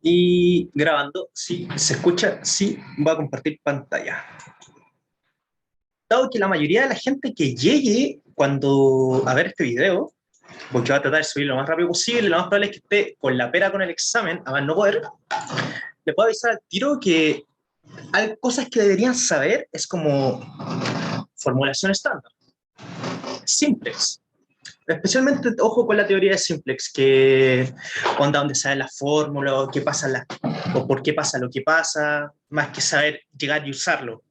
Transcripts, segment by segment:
Y grabando, sí, se escucha, sí, voy a compartir pantalla. Dado que la mayoría de la gente que llegue cuando a ver este video, porque va a tratar de subir lo más rápido posible, lo más probable es que esté con la pera con el examen, a más no poder, le puedo avisar al tiro que hay cosas que deberían saber, es como formulación estándar, simples. Especialmente, ojo con la teoría de simplex, que onda donde sale la fórmula, o qué pasa o por qué pasa lo que pasa, más que saber llegar y usarlo,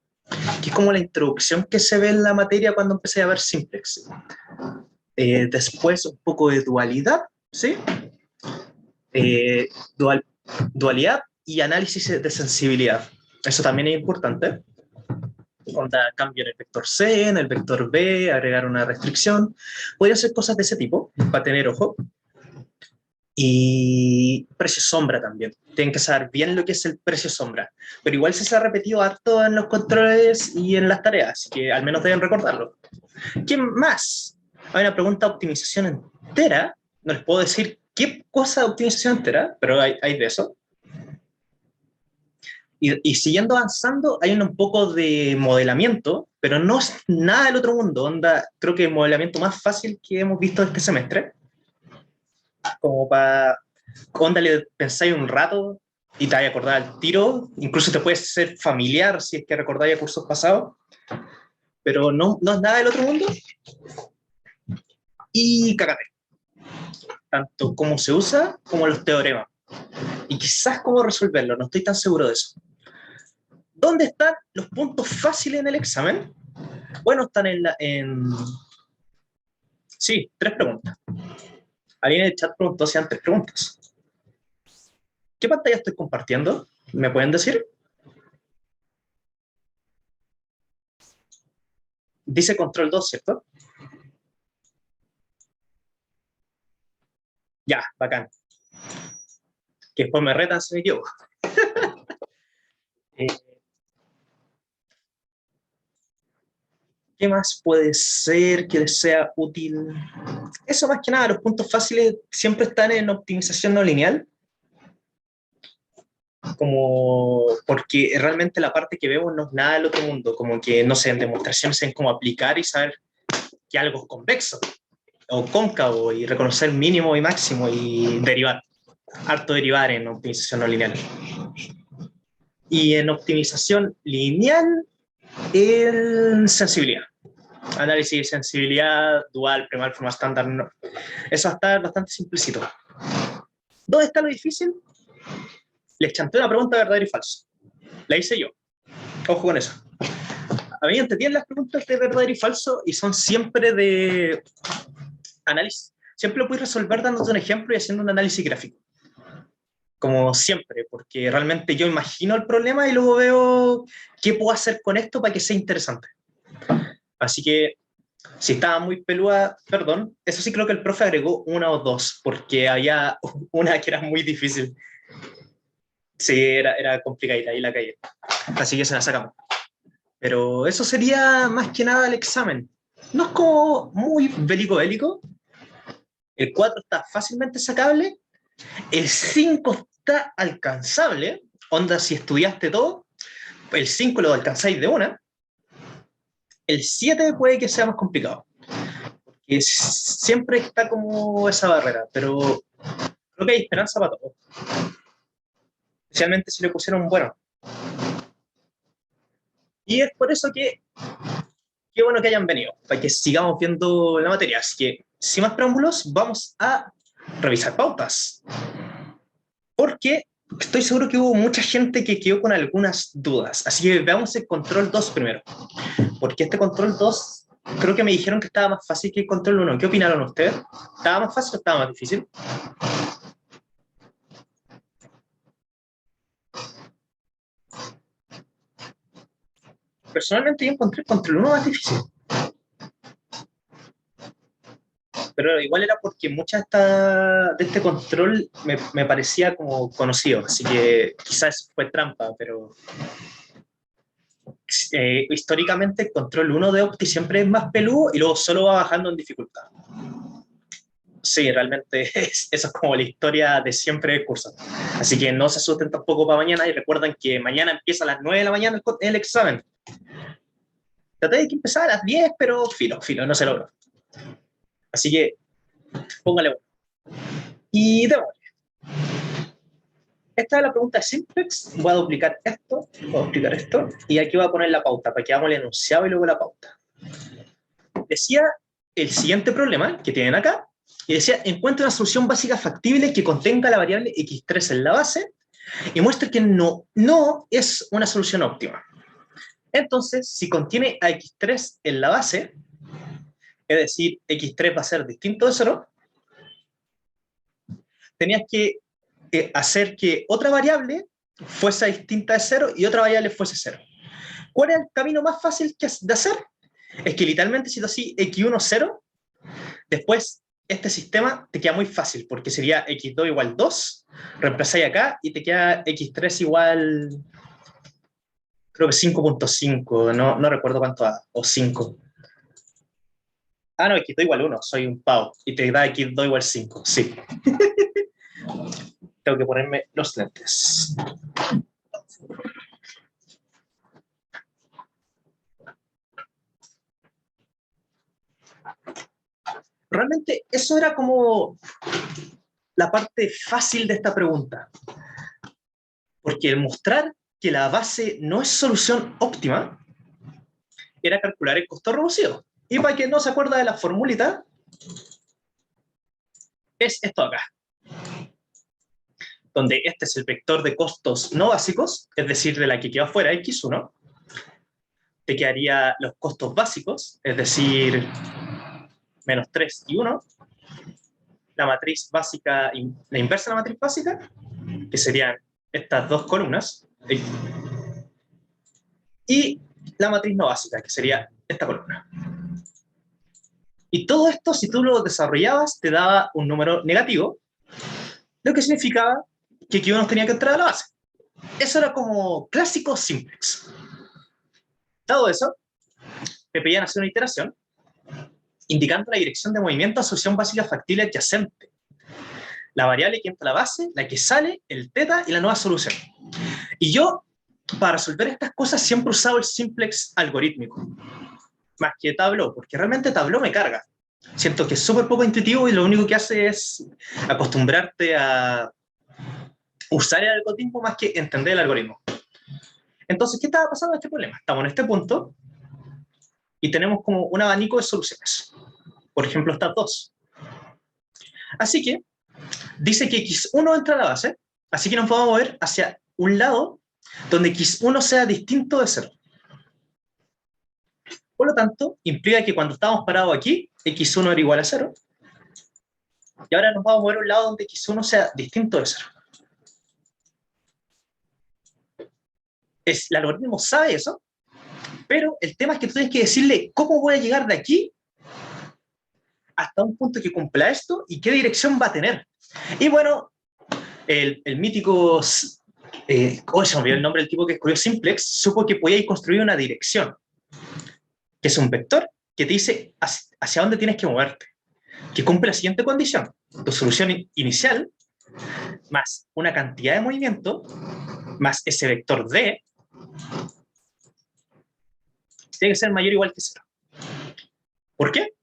que es como la introducción que se ve en la materia cuando empecé a ver simplex. Después un poco de dualidad, ¿sí? Eh, dual, dualidad y análisis de sensibilidad. Eso también es importante. Onda, cambio en el vector C, en el vector B, agregar una restricción. Podría ser cosas de ese tipo, para tener ojo. Y precio sombra también. Tienen que saber bien lo que es el precio sombra. Pero igual se ha repetido harto en los controles y en las tareas, así que al menos deben recordarlo. ¿Qué más? Hay una pregunta de optimización entera. No les puedo decir qué cosa de optimización entera, pero hay de eso. Y siguiendo avanzando, hay un poco de modelamiento, pero no es nada del otro mundo. Onda, creo que el modelamiento más fácil que hemos visto este semestre. Como para onda le pensáis un rato y te vais a acordar al tiro, incluso te puede ser familiar si es que recordáis cursos pasados, pero no es nada del otro mundo. Y cagate, tanto cómo se usa como los teoremas. Y quizás cómo resolverlo, no estoy tan seguro de eso. ¿Dónde están los puntos fáciles en el examen? Bueno, están Sí, 3 preguntas. Alguien en el chat preguntó si eran 3 preguntas. ¿Qué pantalla estoy compartiendo? ¿Me pueden decir? Dice control 2, ¿cierto? Ya, bacán. Que después me retan si me equivoco. Eh, ¿Qué más puede ser que les sea útil? Eso más que nada, los puntos fáciles siempre están en optimización no lineal, como porque realmente la parte que vemos no es nada del otro mundo, como que, no sé, en demostraciones en cómo aplicar y saber que algo es convexo o cóncavo y reconocer mínimo y máximo y derivar, harto derivar en optimización no lineal. Y en optimización lineal, en sensibilidad. Análisis de sensibilidad, dual, primal, forma estándar. No. Eso está bastante simplecito. ¿Dónde está lo difícil? Les chanté una pregunta verdadero y falso. La hice yo. Ojo con eso. A mí te tienen las preguntas de verdadero y falso y son siempre de análisis. Siempre lo puedes resolver dándote un ejemplo y haciendo un análisis gráfico. Como siempre, porque realmente yo imagino el problema y luego veo qué puedo hacer con esto para que sea interesante. Así que si estaba muy peluda, perdón, eso sí creo que el profe agregó una o dos, porque había una que era muy difícil. Sí, era complicadita, ahí la calle. Así que se la sacamos. Pero eso sería más que nada el examen. No es como muy bélico. El 4 está fácilmente sacable. El 5 está alcanzable. Onda, si estudiaste todo, el 5 lo alcanzáis de una. El 7 puede que sea más complicado. Que siempre está como esa barrera, pero creo que hay esperanza para todos. Especialmente si le pusieron un bueno. Y es por eso que qué bueno que hayan venido, para que sigamos viendo la materia. Así que, sin más preámbulos, vamos a revisar pautas. Porque estoy seguro que hubo mucha gente que quedó con algunas dudas. Así que veamos el control 2 primero. Porque este control 2, creo que me dijeron que estaba más fácil que el control 1. ¿Qué opinaron ustedes? ¿Estaba más fácil o estaba más difícil? Personalmente yo encontré el control 1 más difícil. Pero igual era porque mucha de este control me parecía como conocido, así que quizás fue trampa, pero históricamente el control 1 de Opti siempre es más peludo y luego solo va bajando en dificultad. Sí, realmente eso es como la historia de siempre del curso. Así que no se asusten tampoco para mañana y recuerden que mañana empieza a las 9 de la mañana el examen. Traté de que empezara a las 10, pero filo, no se logró. Así que póngale bueno. Y démosle. Esta es la pregunta de Simplex. Voy a duplicar esto, voy a duplicar esto, y aquí voy a poner la pauta para que hagamos el enunciado y luego la pauta. Decía el siguiente problema que tienen acá, y decía, encuentra una solución básica factible que contenga la variable x3 en la base y muestre que no es una solución óptima. Entonces, si contiene a x3 en la base, es decir, x3 va a ser distinto de 0, tenías que hacer que otra variable fuese distinta de 0 y otra variable fuese 0. ¿Cuál es el camino más fácil de hacer? Es que literalmente si tú así x1, 0, después este sistema te queda muy fácil, porque sería x2 igual 2, reemplazáis acá y te queda x3 igual, creo que 5.5, no recuerdo cuánto da, o 5. Ah, no, x2 igual 1, soy un pavo, y te da x2 igual 5, sí. Tengo que ponerme los lentes. Realmente eso era como la parte fácil de esta pregunta. Porque el mostrar que la base no es solución óptima era calcular el costo reducido. Y para quien no se acuerda de la formulita, es esto acá, donde este es el vector de costos no básicos, es decir, de la que quedó fuera, x1, te quedaría los costos básicos, es decir, menos 3 y 1, la matriz básica, la inversa de la matriz básica, que serían estas dos columnas, y la matriz no básica, que sería esta columna. Y todo esto, si tú lo desarrollabas, te daba un número negativo, lo que significaba que Q1 tenía que entrar a la base. Eso era como clásico simplex. Dado eso, te pedían hacer una iteración indicando la dirección de movimiento a solución básica factible adyacente. La variable que entra a la base, la que sale, el teta y la nueva solución. Y yo, para resolver estas cosas, siempre he usado el simplex algorítmico, más que Tableau, porque realmente Tableau me carga. Siento que es súper poco intuitivo y lo único que hace es acostumbrarte a usar el algoritmo más que entender el algoritmo. Entonces, ¿qué estaba pasando en este problema? Estamos en este punto y tenemos como un abanico de soluciones. Por ejemplo, estas dos. Así que dice que x1 entra a la base, así que nos vamos a mover hacia un lado donde x1 sea distinto de 0. Por lo tanto, implica que cuando estábamos parados aquí, x1 era igual a 0. Y ahora nos vamos a mover a un lado donde x1 sea distinto de 0. El algoritmo sabe eso, pero el tema es que tú tienes que decirle cómo voy a llegar de aquí hasta un punto que cumpla esto y qué dirección va a tener. Y bueno, el mítico, se me olvidó el nombre del tipo que escribió Simplex, supo que podía construir una dirección, que es un vector que te dice hacia dónde tienes que moverte, que cumple la siguiente condición: tu solución inicial más una cantidad de movimiento más ese vector D tiene que ser mayor o igual que 0. ¿Por qué?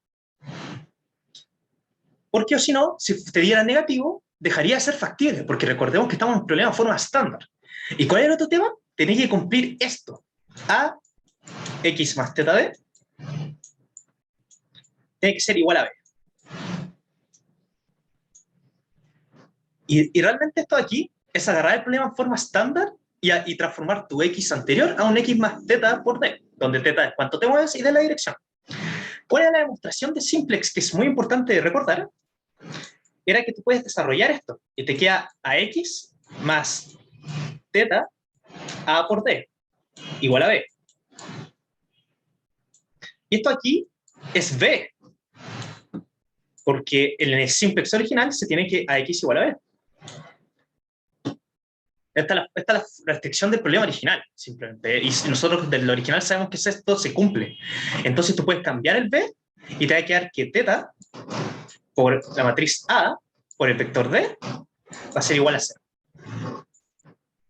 Porque o si no, si te diera negativo, dejaría de ser factible, porque recordemos que estamos en un problema de forma estándar. ¿Y cuál es el otro tema? Tenéis que cumplir esto. A x más teta d tiene que ser igual a b. Y realmente esto de aquí es agarrar el problema en forma estándar y transformar tu x anterior a un x más teta por d, donde teta es cuánto te mueves y d la dirección. ¿Cuál es la demostración de simplex? Que es muy importante de recordar. Era que tú puedes desarrollar esto y te queda ax más teta a por d igual a b. Y esto aquí es b, porque en el simplex original se tiene que ax igual a b. Esta es la restricción del problema original, simplemente. Y nosotros del original sabemos que esto se cumple. Entonces tú puedes cambiar el b y te va a quedar que teta por la matriz A por el vector D va a ser igual a 0.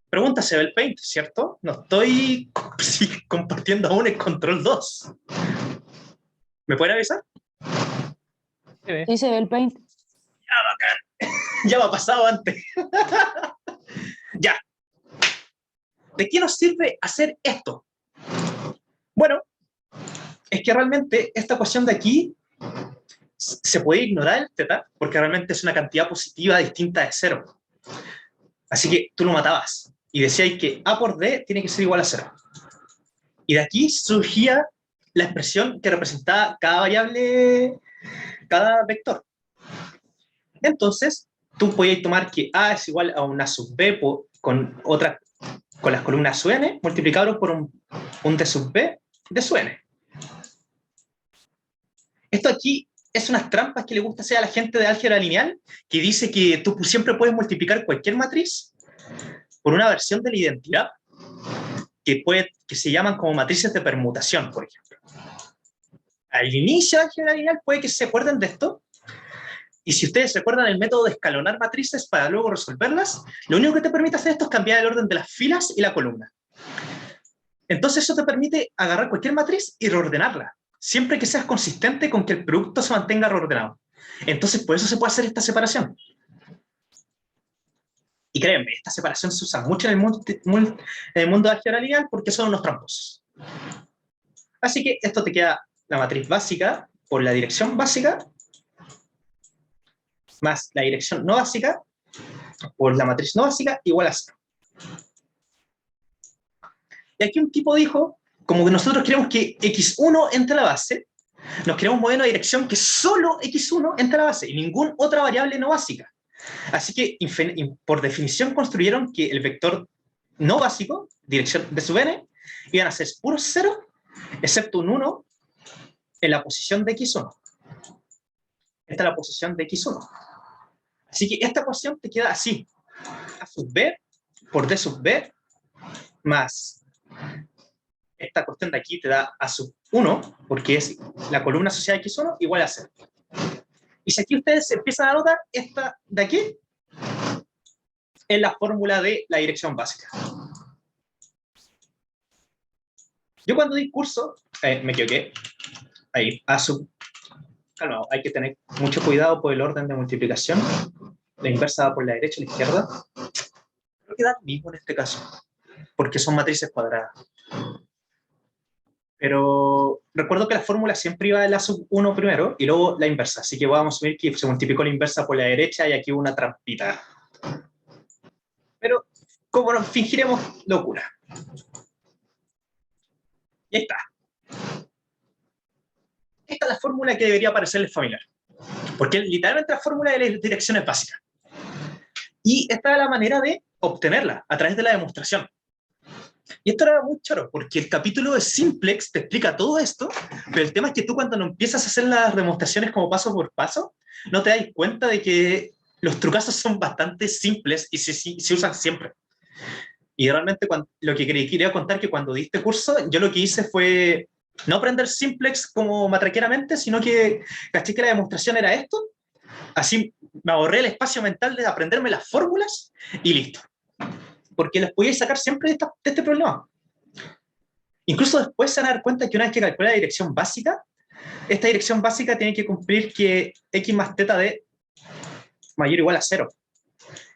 Pregunta, se ve el paint, ¿cierto? No estoy compartiendo aún el control 2. ¿Me pueden avisar? Sí, se ve el paint. Ya, bacán. Ya me ha pasado antes. Ya. ¿De qué nos sirve hacer esto? Bueno, es que realmente esta ecuación de aquí se puede ignorar el teta porque realmente es una cantidad positiva distinta de 0. Así que tú lo matabas y decías que A por D tiene que ser igual a 0. Y de aquí surgía la expresión que representaba cada variable, cada vector. Entonces, tú podías tomar que A es igual a una sub B con las columnas sub n multiplicado por un D sub B de sub n. Esto aquí es unas trampas que le gusta hacer a la gente de álgebra lineal, que dice que tú siempre puedes multiplicar cualquier matriz por una versión de la identidad que se llaman como matrices de permutación, por ejemplo. Al inicio de álgebra lineal puede que se acuerden de esto, y si ustedes recuerdan el método de escalonar matrices para luego resolverlas, lo único que te permite hacer esto es cambiar el orden de las filas y la columna. Entonces eso te permite agarrar cualquier matriz y reordenarla, siempre que seas consistente con que el producto se mantenga reordenado. Entonces por eso se puede hacer esta separación. Y créanme, esta separación se usa mucho en el mundo de álgebra lineal porque son unos tramposos. Así que esto te queda la matriz básica por la dirección básica más la dirección no básica por la matriz no básica igual a 0. Y aquí un tipo dijo, como que nosotros queremos que x1 entre a la base, nos queremos mover en una dirección que solo x1 entre a la base y ninguna otra variable no básica. Así que, por definición, construyeron que el vector no básico, dirección de sub n, iban a ser puros 0, excepto un 1 en la posición de x1. Esta es la posición de x1. Así que esta ecuación te queda así. A sub b por d sub b más esta cuestión de aquí te da a sub 1, porque es la columna asociada a x1 igual a 0. Y si aquí ustedes empiezan a notar, esta de aquí es la fórmula de la dirección básica. Yo cuando di curso, me equivoqué, ahí, a sub, calma, hay que tener mucho cuidado por el orden de multiplicación, la inversa va por la derecha y la izquierda, creo que da lo mismo en este caso, porque son matrices cuadradas. Pero recuerdo que la fórmula siempre iba de la sub 1 primero y luego la inversa, así que vamos a asumir que se multiplicó la inversa por la derecha y aquí hubo una trampita. Pero, como nos fingiremos locura. Y ahí está. Esta es la fórmula que debería parecerles familiar, porque literalmente la fórmula de las direcciones básicas. Y esta es la manera de obtenerla, a través de la demostración. Y esto era muy choro, porque el capítulo de Simplex te explica todo esto, pero el tema es que tú cuando no empiezas a hacer las demostraciones como paso por paso, no te das cuenta de que los trucazos son bastante simples y se usan siempre. Y realmente lo que quería contar que cuando di este curso, yo lo que hice fue no aprender Simplex como matraqueramente, sino que caché que la demostración era esto, así me ahorré el espacio mental de aprenderme las fórmulas y listo. Porque las podíais sacar siempre de este problema. Incluso después se van a dar cuenta que una vez que calcula la dirección básica, esta dirección básica tiene que cumplir que x más teta de mayor o igual a 0.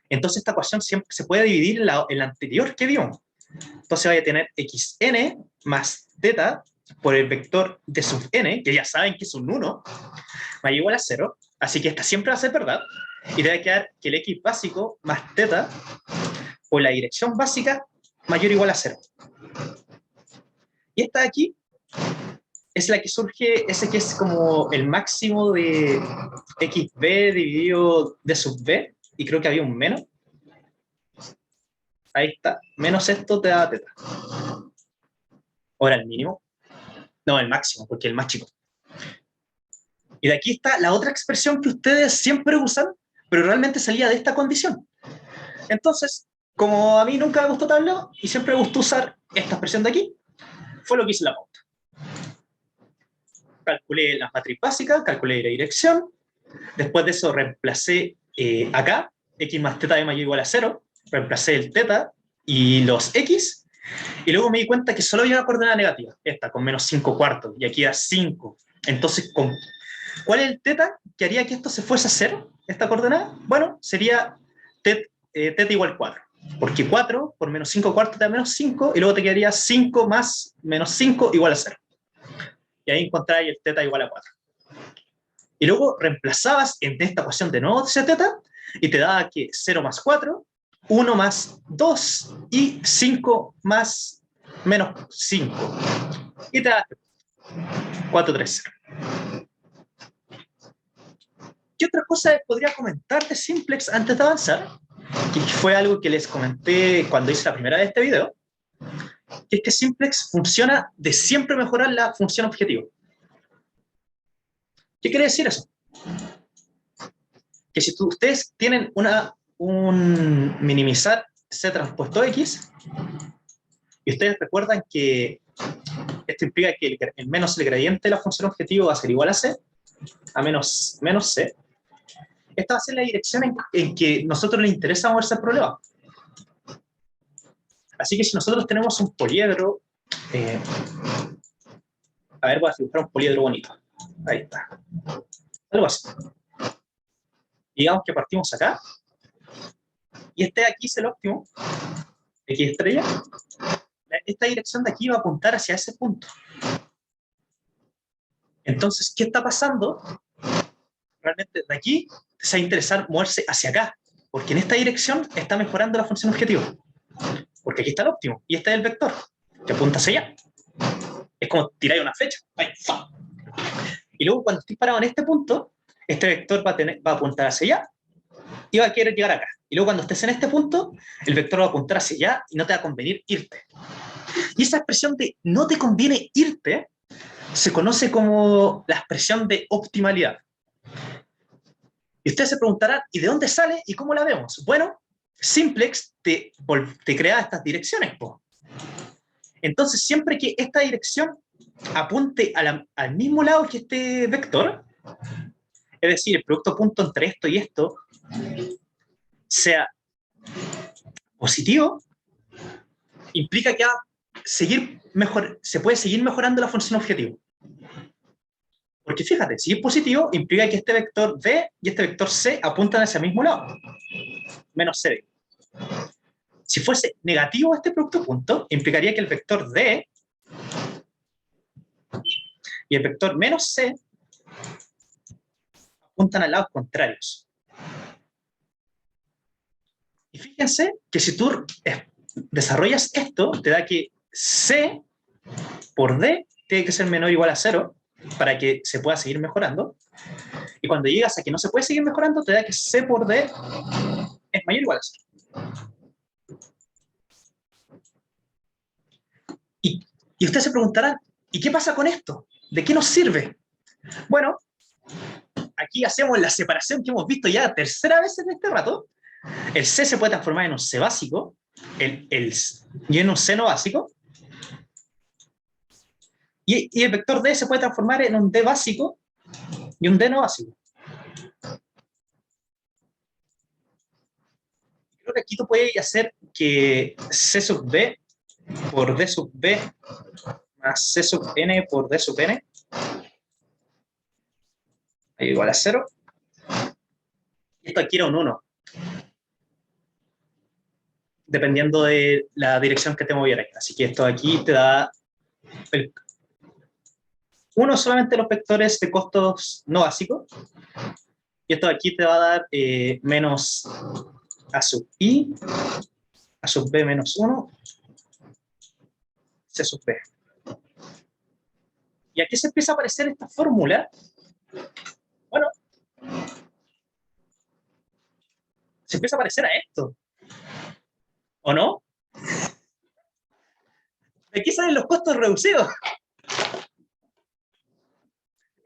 Entonces esta ecuación siempre se puede dividir en la anterior que vimos. Entonces vaya a tener xn más teta por el vector de sub n, que ya saben que es un 1, mayor o igual a 0. Así que esta siempre va a ser verdad. Y te va a quedar que el x básico más teta por la dirección básica mayor o igual a 0. Y esta de aquí es la que surge, ese que es como el máximo de xb dividido de sub b, y creo que había un menos. Ahí está, menos esto te da teta. Ahora el mínimo. No, el máximo, porque el más chico. Y de aquí está la otra expresión que ustedes siempre usan, pero realmente salía de esta condición. Entonces, como a mí nunca me gustó tablero y siempre me gustó usar esta expresión de aquí, fue lo que hice en la pauta. Calculé la matriz básica, calculé la dirección, Después de eso reemplacé acá, x más teta de mayor igual a 0, reemplacé el teta y los x, y luego me di cuenta que solo había una coordenada negativa, esta, con menos 5 cuartos, y aquí era 5. Entonces, ¿cuál es el teta que haría que esto se fuese a 0, esta coordenada? Bueno, sería teta igual 4, porque 4 por menos 5 cuartos te da menos 5, y luego te quedaría 5 más menos 5 igual a 0. Y ahí encontráis el teta igual a 4. Y luego reemplazabas en esta ecuación de nuevo ese teta, y te daba que 0 más 4, 1 más 2 y 5 más menos 5. Y te da 4, 3, 0. ¿Qué otra cosa podría comentar de Simplex antes de avanzar? Que fue algo que les comenté cuando hice la primera vez este video, que es que Simplex funciona de siempre mejorar la función objetivo. ¿Qué quiere decir eso? Que si ustedes tienen un minimizar C transpuesto X, y ustedes recuerdan que esto implica que el menos el gradiente de la función objetivo va a ser igual a C, a menos C. Esta va a ser la dirección en que a nosotros les interesa moverse el problema. Así que si nosotros tenemos un poliedro, a ver, voy a dibujar un poliedro bonito. Ahí está. Algo así. Digamos que partimos acá, y este de aquí es el óptimo, X estrella. Esta dirección de aquí va a apuntar hacia ese punto. Entonces, ¿qué está pasando? Realmente de aquí se va a interesar moverse hacia acá, porque en esta dirección está mejorando la función objetivo. Porque aquí está el óptimo, y este es el vector, que apunta hacia allá. Es como tirar una flecha. Ahí, ¡fa! Y luego cuando estés parado en este punto, este vector va a apuntar hacia allá, y va a querer llegar acá. Y luego cuando estés en este punto, el vector va a apuntar hacia allá, y no te va a convenir irte. Y esa expresión de no te conviene irte se conoce como la expresión de optimalidad. Y ustedes se preguntarán, ¿y de dónde sale y cómo la vemos? Bueno, Simplex te crea estas direcciones, po. Entonces, siempre que esta dirección apunte al mismo lado que este vector, es decir, el producto punto entre esto y esto sea positivo, implica que se puede seguir mejorando la función objetivo. Porque fíjate, si es positivo, implica que este vector D y este vector C apuntan hacia el mismo lado, menos C. Si fuese negativo este producto punto, implicaría que el vector D y el vector menos C apuntan a lados contrarios. Y fíjense que si tú desarrollas esto, te da que C por D tiene que ser menor o igual a 0 para que se pueda seguir mejorando. Y cuando llegas a que no se puede seguir mejorando, te da que C por D es mayor o igual a 0. Y ustedes se preguntarán, ¿y qué pasa con esto? ¿De qué nos sirve? Bueno, aquí hacemos la separación que hemos visto ya tercera vez en este rato. El C se puede transformar en un C básico y en un C no básico. Y el vector D se puede transformar en un D básico y un D no básico. Creo que aquí tú puedes hacer que C sub B por D sub B más C sub N por D sub N igual a 0. Esto aquí era un 1. Dependiendo de la dirección que te movieras. Así que esto aquí te da uno solamente los vectores de costos no básicos. Y esto aquí te va a dar menos A sub I, A sub B menos 1, C sub B. Y aquí se empieza a aparecer esta fórmula. Bueno, se empieza a parecer a esto. ¿O no? De aquí salen los costos reducidos.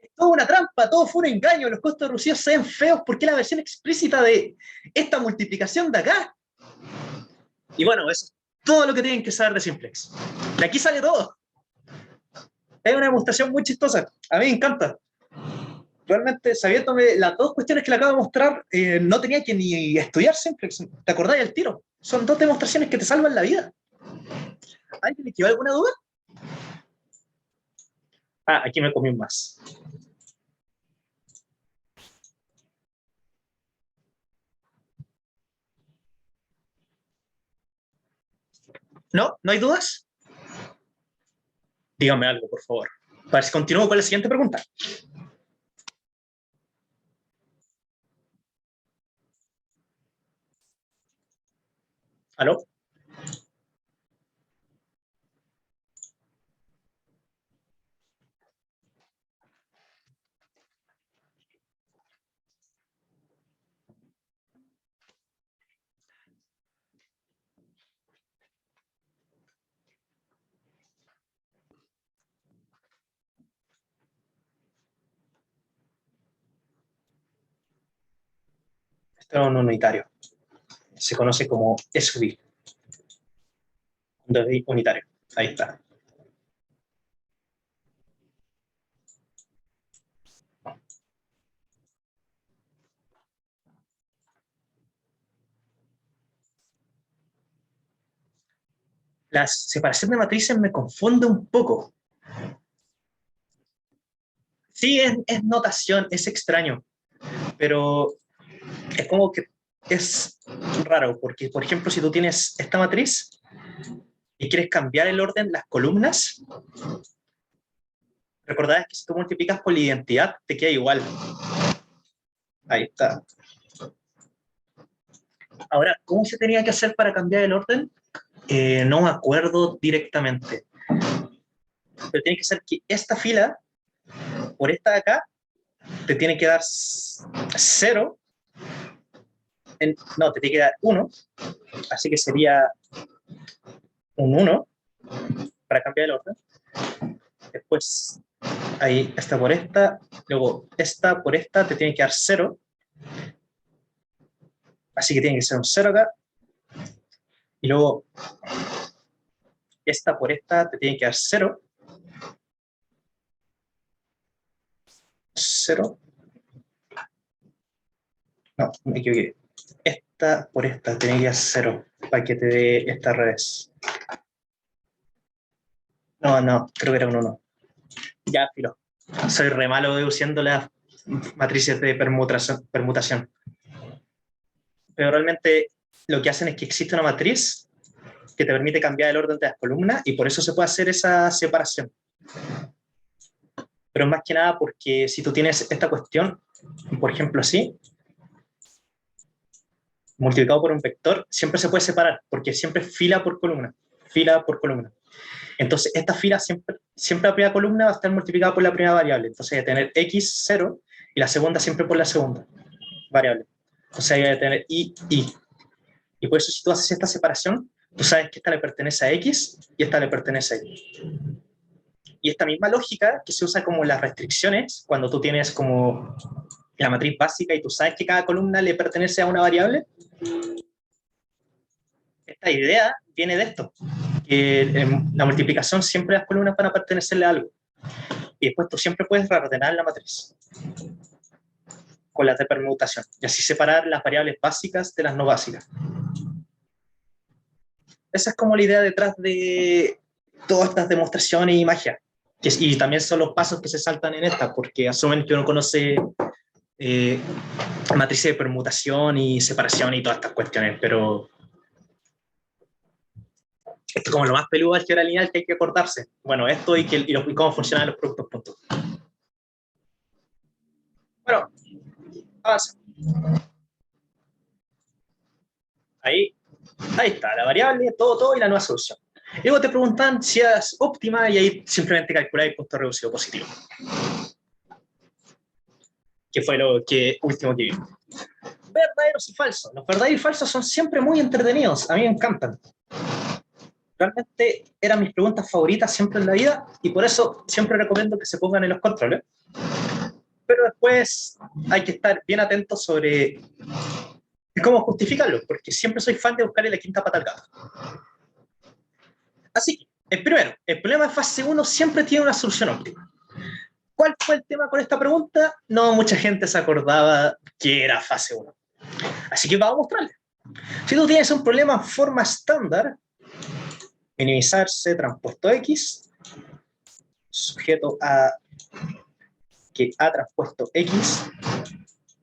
Es toda una trampa, todo fue un engaño. Los costos reducidos se ven feos porque es la versión explícita de esta multiplicación de acá. Y bueno, eso es todo lo que tienen que saber de Simplex. De aquí sale todo. Es una demostración muy chistosa. A mí me encanta. realmente, sabiéndome las dos cuestiones que le acabo de mostrar, no tenía que ni estudiar Simplex. ¿Te acordás del tiro? Son dos demostraciones que te salvan la vida. ¿Alguien le quedó alguna duda? Ah, aquí me comí un más. ¿No? ¿No hay dudas? Dígame algo, por favor. Para ver si continúo con la siguiente pregunta. ¿Aló? Esto es un unitario. Se conoce como SUV. Un unitario. Ahí está. La separación de matrices me confunde un poco. Sí, es notación, es extraño, pero es como que es raro, porque, por ejemplo, si tú tienes esta matriz y quieres cambiar el orden, las columnas, recordad que si tú multiplicas por la identidad, te queda igual. Ahí está. Ahora, ¿cómo se tenía que hacer para cambiar el orden? No me acuerdo directamente. Pero tiene que ser que esta fila, por esta de acá, te tiene que dar 0. No, te tiene que dar 1. Así que sería un 1 para cambiar el orden. Después, ahí, esta por esta. Luego, esta por esta te tiene que dar 0. Así que tiene que ser un 0 acá. Y luego, esta por esta te tiene que dar 0. 0. No, me equivoqué. Esta por esta tiene que dar 0 para que te dé esta al revés. No, creo que era un 1. Ya, filo. Soy re malo deduciendo las matrices de permutación. Pero realmente lo que hacen es que existe una matriz que te permite cambiar el orden de las columnas y por eso se puede hacer esa separación. Pero más que nada porque si tú tienes esta cuestión, por ejemplo así, multiplicado por un vector, siempre se puede separar porque siempre es fila por columna. Entonces, esta fila siempre la primera columna va a estar multiplicada por la primera variable. Entonces, hay que tener x, 0, y la segunda siempre por la segunda variable. Entonces, hay que tener y. Y por eso, si tú haces esta separación, tú sabes que esta le pertenece a x y esta le pertenece a y. Y esta misma lógica que se usa como las restricciones, cuando tú tienes como la matriz básica y tú sabes que cada columna le pertenece a una variable, esta idea viene de esto, que en la multiplicación siempre las columnas van a pertenecerle a algo. Y después tú siempre puedes reordenar la matriz con las de permutación y así separar las variables básicas de las no básicas. Esa es como la idea detrás de todas estas demostraciones y magia. Y también son los pasos que se saltan en esta, porque asumen que uno conoce matrices de permutación y separación y todas estas cuestiones, pero esto es como lo más peludo de álgebra lineal que hay que acordarse. Bueno, esto y cómo funcionan los productos puntos. Bueno, avanza. Ahí está, la variable, todo y la nueva solución. Y luego te preguntan si es óptima y ahí simplemente calculáis punto reducido positivo. Que fue lo último que vimos. Verdaderos y falsos. Los verdaderos y falsos son siempre muy entretenidos. A mí me encantan. Realmente eran mis preguntas favoritas siempre en la vida y por eso siempre recomiendo que se pongan en los controles. Pero después hay que estar bien atentos sobre cómo justificarlo, porque siempre soy fan de buscarle la quinta pata al gato. Así que, el problema de fase 1 siempre tiene una solución óptima. ¿Cuál fue el tema con esta pregunta? No mucha gente se acordaba que era fase 1. Así que vamos a mostrarles. Si tú tienes un problema en forma estándar, minimizar C transpuesto X, sujeto a que A transpuesto X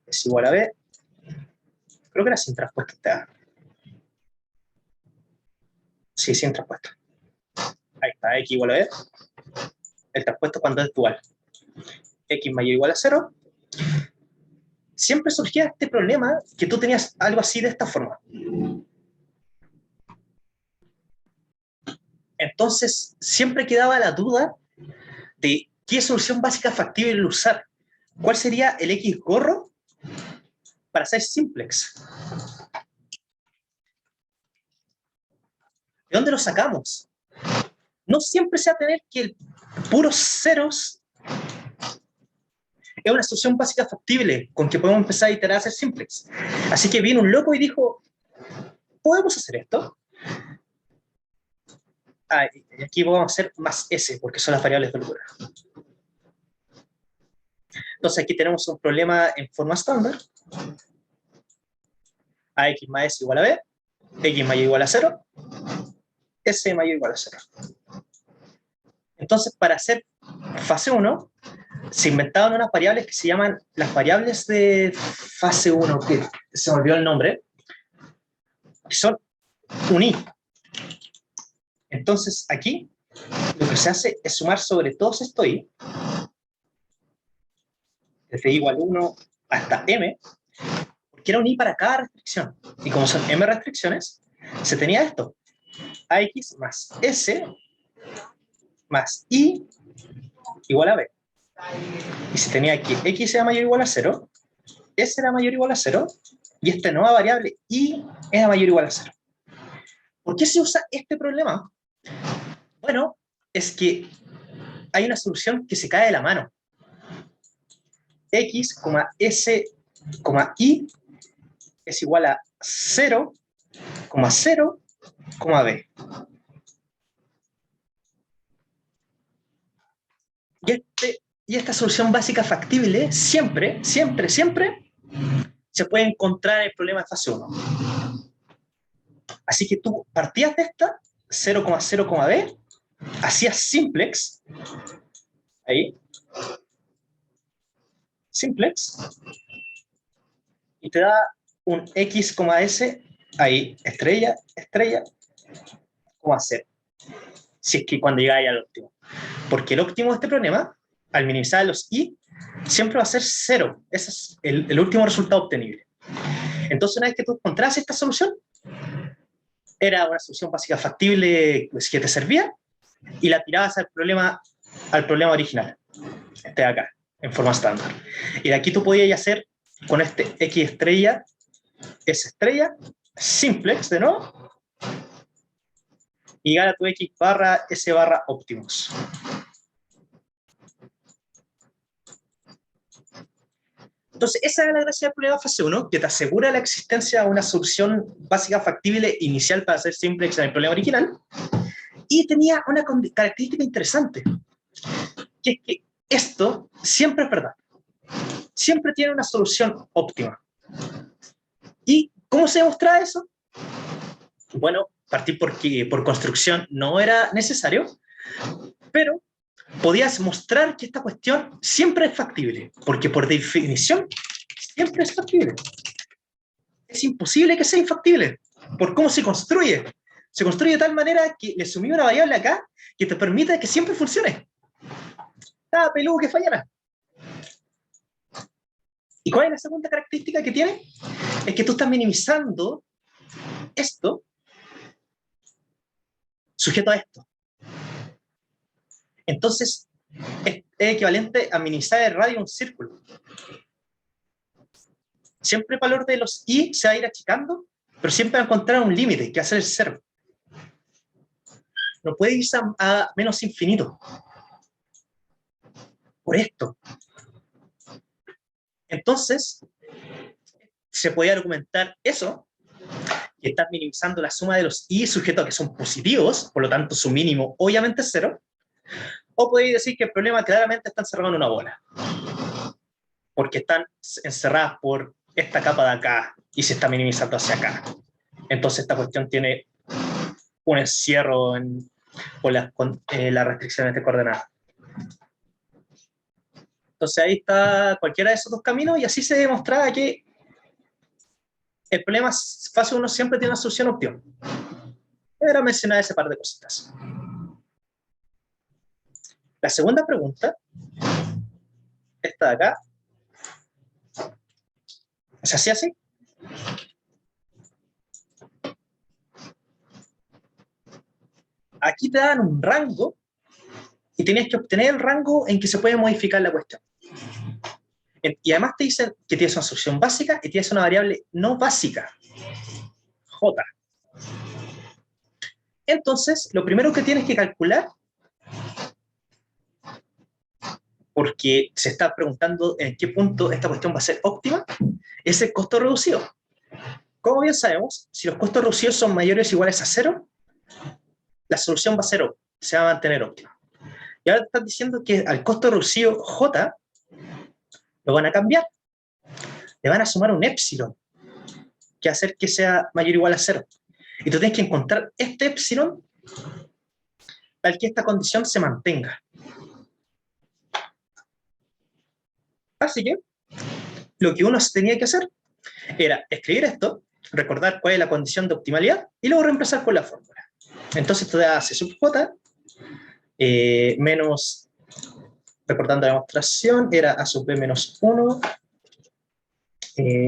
es igual a B, creo que era sin transpuesto este A. Sí, sin transpuesto. Ahí está, X igual a B. El transpuesto cuando es dual. X mayor o igual a 0. Siempre surgía este problema que tú tenías algo así de esta forma. Entonces, siempre quedaba la duda de qué solución básica factible usar. ¿Cuál sería el X gorro para hacer simplex? ¿De dónde lo sacamos? No siempre se va a tener que el puros ceros es una solución básica factible con que podemos empezar a iterar a hacer simplex. Así que vino un loco y dijo, ¿podemos hacer esto? Y aquí vamos a hacer más S, porque son las variables de holgura. Entonces aquí tenemos un problema en forma estándar. AX más S igual a B, X mayor o igual a 0, S mayor o igual a 0. Entonces, para hacer fase 1, se inventaron unas variables que se llaman las variables de fase 1, que se me olvidó el nombre, que son un I. Entonces, aquí, lo que se hace es sumar sobre todos estos I, desde I igual 1 hasta M, porque era un I para cada restricción. Y como son M restricciones, se tenía esto. AX más S más I igual a B. Y se tenía que X era mayor o igual a 0, S era mayor o igual a 0, y esta nueva variable I era mayor o igual a 0. ¿Por qué se usa este problema? Bueno, es que hay una solución que se cae de la mano. X, S, I es igual a 0, 0, B. Y esta solución básica factible siempre se puede encontrar en el problema de fase 1. Así que tú partías de esta 0, B, hacías simplex, ahí, simplex, y te da un X, S, ahí, estrella, 0. Si es que cuando llegáis al óptimo. Porque el óptimo de este problema, al minimizar los I, siempre va a ser 0. Ese es el último resultado obtenible. Entonces, una vez que tú encontrás esta solución, era una solución básica factible que te servía, y la tirabas al problema original, este de acá, en forma estándar. Y de aquí tú podías hacer con este X estrella, S estrella, simplex de nuevo, y llegar a tu X barra S barra óptimos. Entonces, esa es la gracia del problema de fase 1, que te asegura la existencia de una solución básica factible inicial para hacer simplex en el problema original, y tenía una característica interesante, que es que esto siempre es verdad. Siempre tiene una solución óptima. ¿Y cómo se demuestra eso? Bueno, partir porque por construcción no era necesario, pero podías mostrar que esta cuestión siempre es factible, porque por definición siempre es factible. Es imposible que sea infactible, por cómo se construye. Se construye de tal manera que le sumí una variable acá que te permite que siempre funcione. Nada peludo que fallara. ¿Y cuál es la segunda característica que tiene? Es que tú estás minimizando esto sujeto a esto. Entonces, es equivalente a minimizar el radio de un círculo. Siempre el valor de los I se va a ir achicando, pero siempre va a encontrar un límite, que va a ser el 0. No puede irse a menos infinito. Por esto. Entonces, se podía argumentar eso, que estás minimizando la suma de los I sujeto a que son positivos, por lo tanto su mínimo obviamente es 0, O podéis decir que el problema claramente está encerrado en una bola, porque están encerradas por esta capa de acá y se está minimizando hacia acá. Entonces esta cuestión tiene un encierro por las restricciones de coordenadas. Entonces ahí está cualquiera de esos dos caminos y así se demostraba que el problema fase 1 siempre tiene una solución óptima. Era mencionar ese par de cositas. La segunda pregunta, esta de acá, ¿se hacía así? Aquí te dan un rango y tenías que obtener el rango en que se puede modificar la cuestión. Y además te dicen que tienes una solución básica y tienes una variable no básica, J. Entonces, lo primero que tienes que calcular, porque se está preguntando en qué punto esta cuestión va a ser óptima, es el costo reducido. Como bien sabemos, si los costos reducidos son mayores o iguales a 0, la solución va a ser óptima, se va a mantener óptima. Y ahora te están diciendo que al costo reducido J lo van a cambiar. Le van a sumar un épsilon, que va a hacer que sea mayor o igual a 0. Y tú tienes que encontrar este épsilon al que esta condición se mantenga. Así que lo que uno tenía que hacer era escribir esto, recordar cuál es la condición de optimalidad y luego reemplazar con la fórmula. Entonces esto da C sub J menos, recordando la demostración, era A sub B menos 1,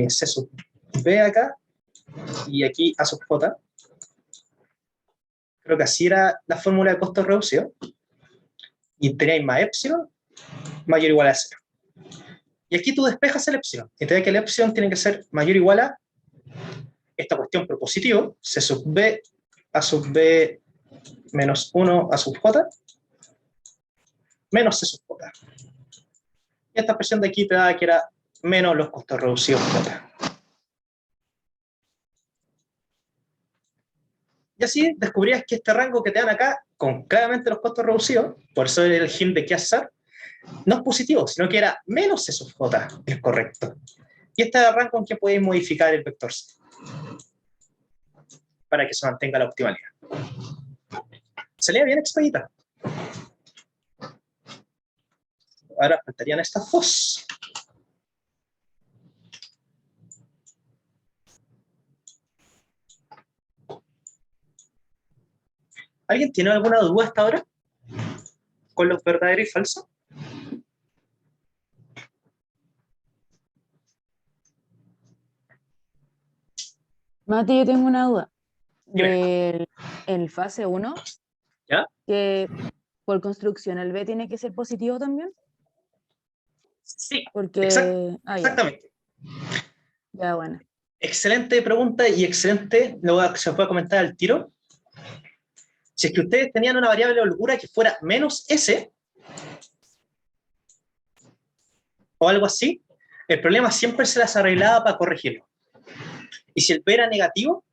C sub B acá, y aquí A sub J. Creo que así era la fórmula de costo reducido. Y tenéis más épsilon mayor o igual a 0. Y aquí tú despejas el épsilon. Y te da que el épsilon tiene que ser mayor o igual a esta cuestión propositivo, C sub B, A sub B menos 1 A sub J, menos C sub J. Y esta expresión de aquí te da que era menos los costos reducidos J. Y así descubrías que este rango que te dan acá, con claramente los costos reducidos, por eso el GIM de Kieser, no es positivo, sino que era menos C sub J, es correcto. Y este es el rango en que podéis modificar el vector C para que se mantenga la optimalidad. Salía bien expedita. Ahora faltarían estas dos. ¿Alguien tiene alguna duda hasta ahora con los verdaderos y falsos? Mati, yo tengo una duda. El fase 1, ¿Ya? que por construcción el B tiene que ser positivo también. Sí, porque... exactamente. Ya, bueno. Excelente pregunta y excelente, luego se puede comentar al tiro. Si es que ustedes tenían una variable de holgura que fuera menos S, o algo así, el problema siempre se las arreglaba para corregirlo. Y si el P era negativo,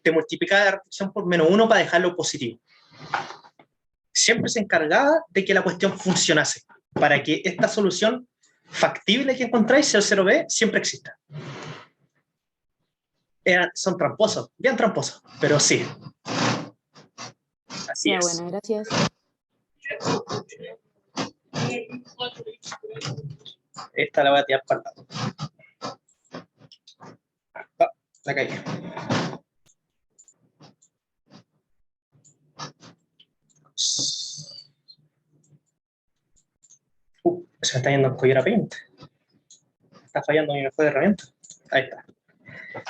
te multiplicaba la restricción por menos 1 para dejarlo positivo. Siempre se encargaba de que la cuestión funcionase, para que esta solución factible que encontráis, el 0B, siempre exista. Son tramposos, bien tramposos, pero sí. Así ya, es. Bueno, gracias. Esta la voy a tirar para el lado. Ah, la caí. Se me está yendo el collar a Paint. Está fallando mi mejor herramienta. Ahí está.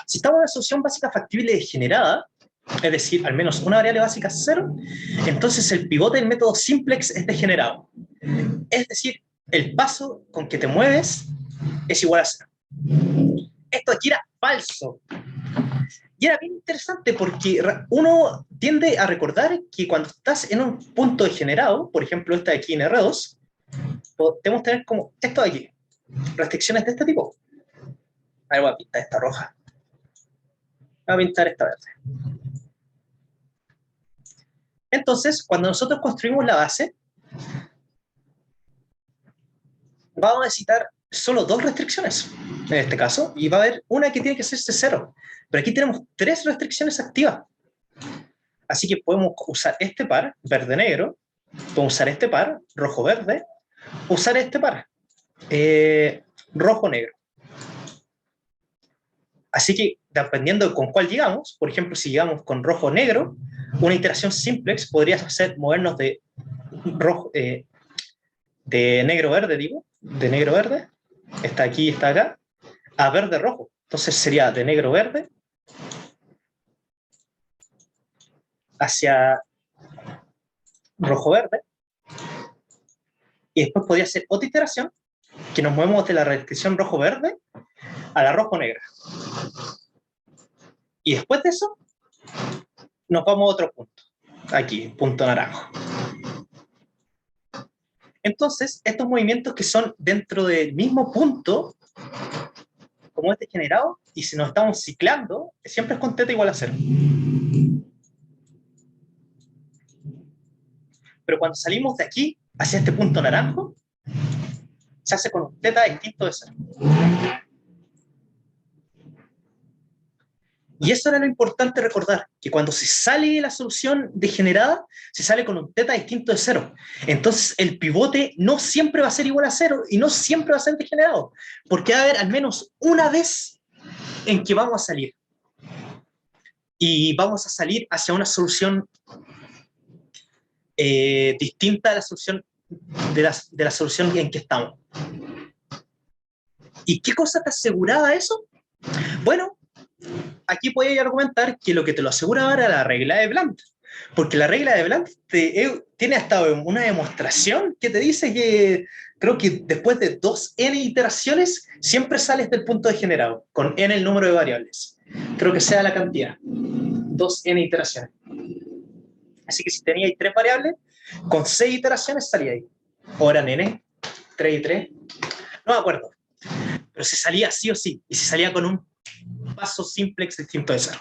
Si estamos en una solución básica factible degenerada, es decir, al menos una variable básica es 0, entonces el pivote del método simplex es degenerado. Es decir, el paso con que te mueves es igual a 0. Esto aquí era falso. Y era bien interesante porque uno tiende a recordar que cuando estás en un punto degenerado, por ejemplo, esta de aquí en R2, podemos tener como esto de aquí, restricciones de este tipo. A ver, voy a pintar esta roja. Voy a pintar esta verde. Entonces, cuando nosotros construimos la base, vamos a necesitar solo 2 restricciones en este caso, y va a haber una que tiene que hacerse 0. Pero aquí tenemos 3 restricciones activas. Así que podemos usar este par, verde-negro, podemos usar este par, rojo-verde, usar este par, rojo-negro. Así que, dependiendo de con cuál llegamos, por ejemplo, si llegamos con rojo-negro, una iteración simplex podría ser movernos de rojo, de negro-verde, digo, de negro-verde, está aquí, está acá, a verde-rojo. Entonces sería de negro-verde hacia rojo-verde, y después podría ser otra iteración que nos movemos de la restricción rojo-verde a la rojo-negra. Y después de eso, nos vamos a otro punto, aquí, punto naranjo. Entonces, estos movimientos que son dentro del mismo punto, como este generado, y si nos estamos ciclando, siempre es con θ igual a 0. Pero cuando salimos de aquí, hacia este punto naranjo, se hace con un θ distinto de 0. Y eso era lo importante recordar, que cuando se sale de la solución degenerada, se sale con un θ distinto de 0. Entonces el pivote no siempre va a ser igual a 0 y no siempre va a ser degenerado, porque va a haber al menos una vez en que vamos a salir. Y vamos a salir hacia una solución distinta a la solución de la solución en que estamos. ¿Y qué cosa te aseguraba eso? Bueno, aquí podía argumentar que lo que te lo aseguraba era la regla de Blunt, porque la regla de Blunt tiene hasta una demostración que te dice que creo que después de 2n iteraciones siempre sales del punto degenerado, con n el número de variables. Creo que sea la cantidad, 2n iteraciones. Así que si teníais 3 variables, con 6 iteraciones salía ahí. O eran n, 3 y 3, no me acuerdo. Pero se salía sí o sí, y se salía con un paso simplex distinto de 0.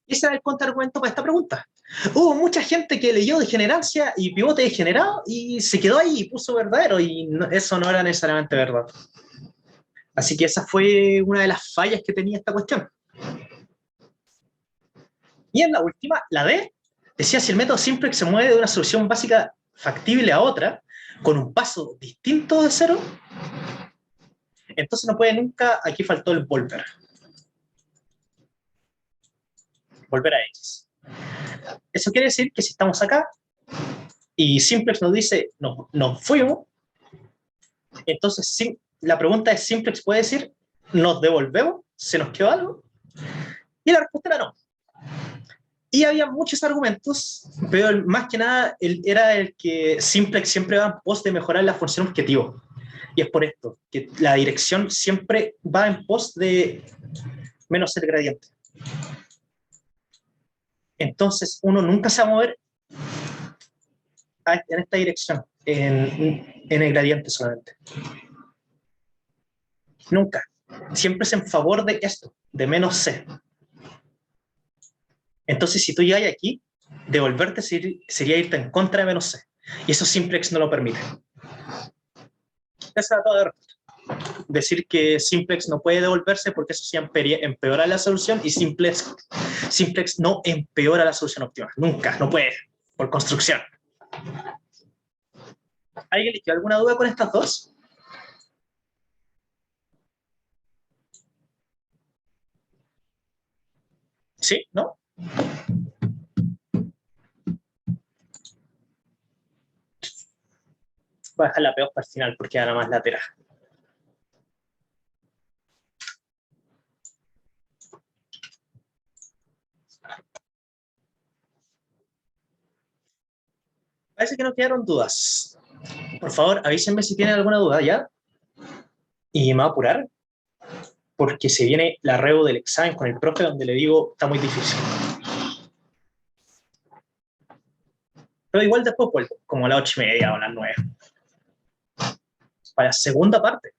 Ese era el contraargumento para esta pregunta. Hubo mucha gente que leyó degenerancia y pivote degenerado y se quedó ahí y puso verdadero, y eso no era necesariamente verdad. Así que esa fue una de las fallas que tenía esta cuestión. Y en la última, la D, decía si el método simplex se mueve de una solución básica factible a otra, con un paso distinto de 0, entonces no puede nunca, aquí faltó el volver a X. Eso quiere decir que si estamos acá y simplex nos dice nos fuimos, entonces la pregunta es, simplex puede decir nos devolvemos, se nos quedó algo, y la respuesta era no. Y había muchos argumentos, pero más que nada era el que simplex siempre va en pos de mejorar la función objetivo. Y es por esto, que la dirección siempre va en pos de menos el gradiente. Entonces uno nunca se va a mover en esta dirección, en el gradiente solamente. Nunca. Siempre es en favor de esto, de menos c. Entonces si tú llegas aquí, devolverte sería irte en contra de menos c. Y eso simplex no lo permite. Esa era toda la respuesta. Decir que simplex no puede devolverse porque eso sí empeora la solución, y simplex no empeora la solución óptima. Nunca, no puede, por construcción. ¿Alguien le quedó alguna duda con estas dos? ¿Sí? ¿No? Voy a dejar la peor para el final porque nada más lateral. Parece que no quedaron dudas. Por favor, avísenme si tienen alguna duda ya. Y me voy a apurar, porque se viene la reo del examen con el profe, donde le digo, está muy difícil. Pero igual después vuelvo, como a las 8:30 o a las 9. Para la segunda parte.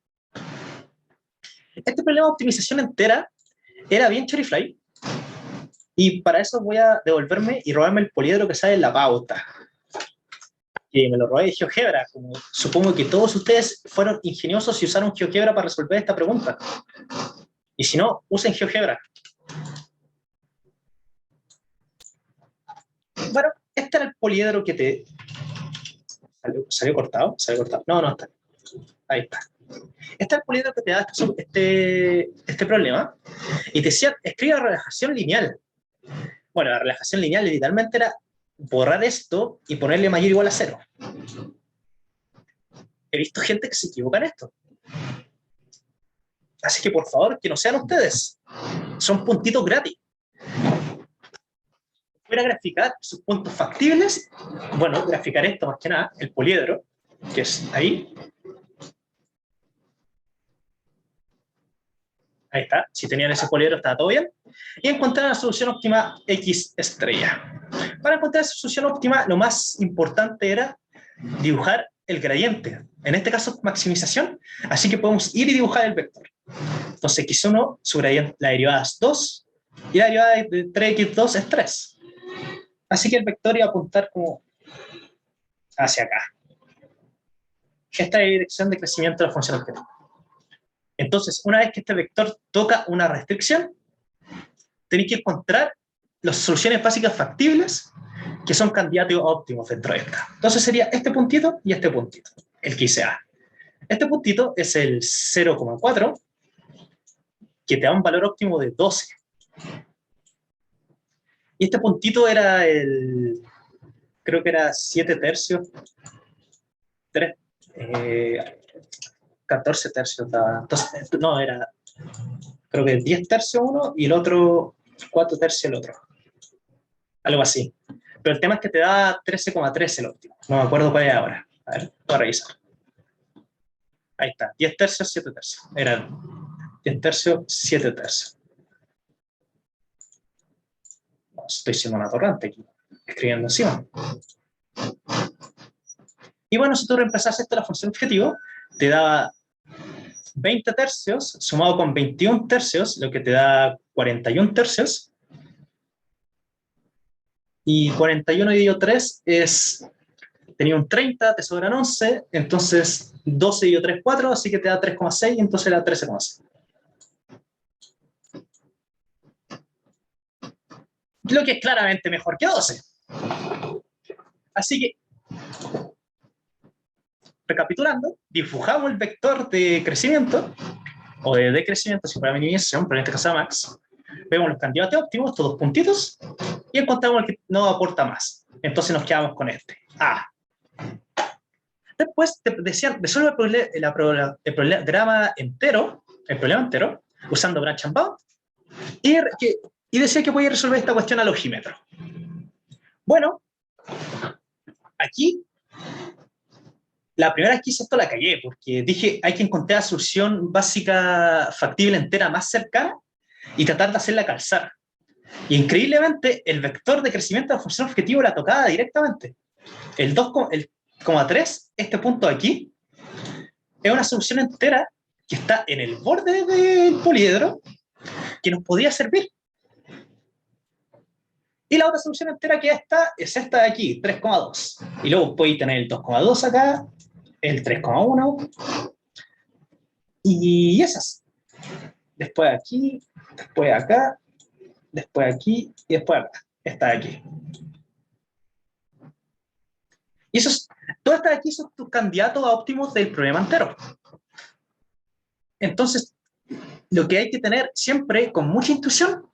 Este problema de optimización entera era bien chorifly, y para eso voy a devolverme y robarme el poliedro que sale en la pauta. que me lo robé de GeoGebra. Como, supongo que todos ustedes fueron ingeniosos y usaron GeoGebra para resolver esta pregunta. Y si no, usen GeoGebra. Bueno, este era el poliedro que te... ¿Salió cortado? ¿Salió cortado? No, no está. Ahí está. Este es el poliedro que te da este problema. Y te decía, escribe la relajación lineal. Bueno, la relajación lineal literalmente era borrar esto y ponerle mayor o igual a 0. He visto gente que se equivoca en esto. Así que por favor, que no sean ustedes. Son puntitos gratis. Voy a graficar sus puntos factibles. Bueno, graficar esto más que nada, el poliedro, que es ahí. Ahí está. Si tenían ese poliedro, estaba todo bien. Y encontrar la solución óptima X estrella. Para encontrar esa solución óptima, lo más importante era dibujar el gradiente. En este caso, maximización. Así que podemos ir y dibujar el vector. Entonces, X1, su gradiente, la derivada es 2, y la derivada de 3x2 es 3. Así que el vector iba a apuntar como hacia acá. Esta es la dirección de crecimiento de la función objetiva. Entonces, una vez que este vector toca una restricción, tenéis que encontrar las soluciones básicas factibles que son candidatos óptimos dentro de esta. Entonces sería este puntito y este puntito, el que hice A. Este puntito es el 0,4, que te da un valor óptimo de 12. Y este puntito era creo que era 7 tercios, 3, 14 tercios. Entonces, no, era creo que 10 tercios uno y el otro 4 tercios el otro. Algo así. Pero el tema es que te da 13,3 el óptimo. No me acuerdo cuál es ahora. A ver, voy a revisar. Ahí está, 10 tercios, 7 tercios. Era 10 tercios, 7 tercios. No, estoy siendo una torrente aquí, escribiendo encima. Y bueno, si tú reemplazas esto a la función objetivo, te da 20 tercios sumado con 21 tercios, lo que te da 41 tercios. Y 41 dividido 3 es... Tenía un 30, te sobran 11, entonces 12 dividido 3, 4, así que te da 3,6, entonces era 13,6. Lo que es claramente mejor que 12. Así que, recapitulando, dibujamos el vector de crecimiento, o de decrecimiento, si fuera minimización, pero en este caso max. Vemos los candidatos óptimos, estos dos puntitos, y encontramos el que no aporta más. Entonces nos quedamos con este, A. Después te decían, resuelve el problema entero, usando branch and bound, y decía que podía resolver esta cuestión al ojímetro. Bueno, aquí, la primera vez que hice esto la cagué, porque dije, hay que encontrar la solución básica factible entera más cercana y tratar de hacerla calzar. Y increíblemente, el vector de crecimiento de la función objetivo la tocaba directamente. El 2,3, este punto de aquí, es una solución entera que está en el borde del poliedro que nos podría servir. Y la otra solución entera que es esta de aquí, 3,2. Y luego podéis tener el 2,2 acá, el 3,1 y esas. Después aquí, después acá, después aquí y después acá. Esta de aquí. Y todas estas de aquí son tus candidatos a óptimos del problema entero. Entonces, lo que hay que tener siempre con mucha intuición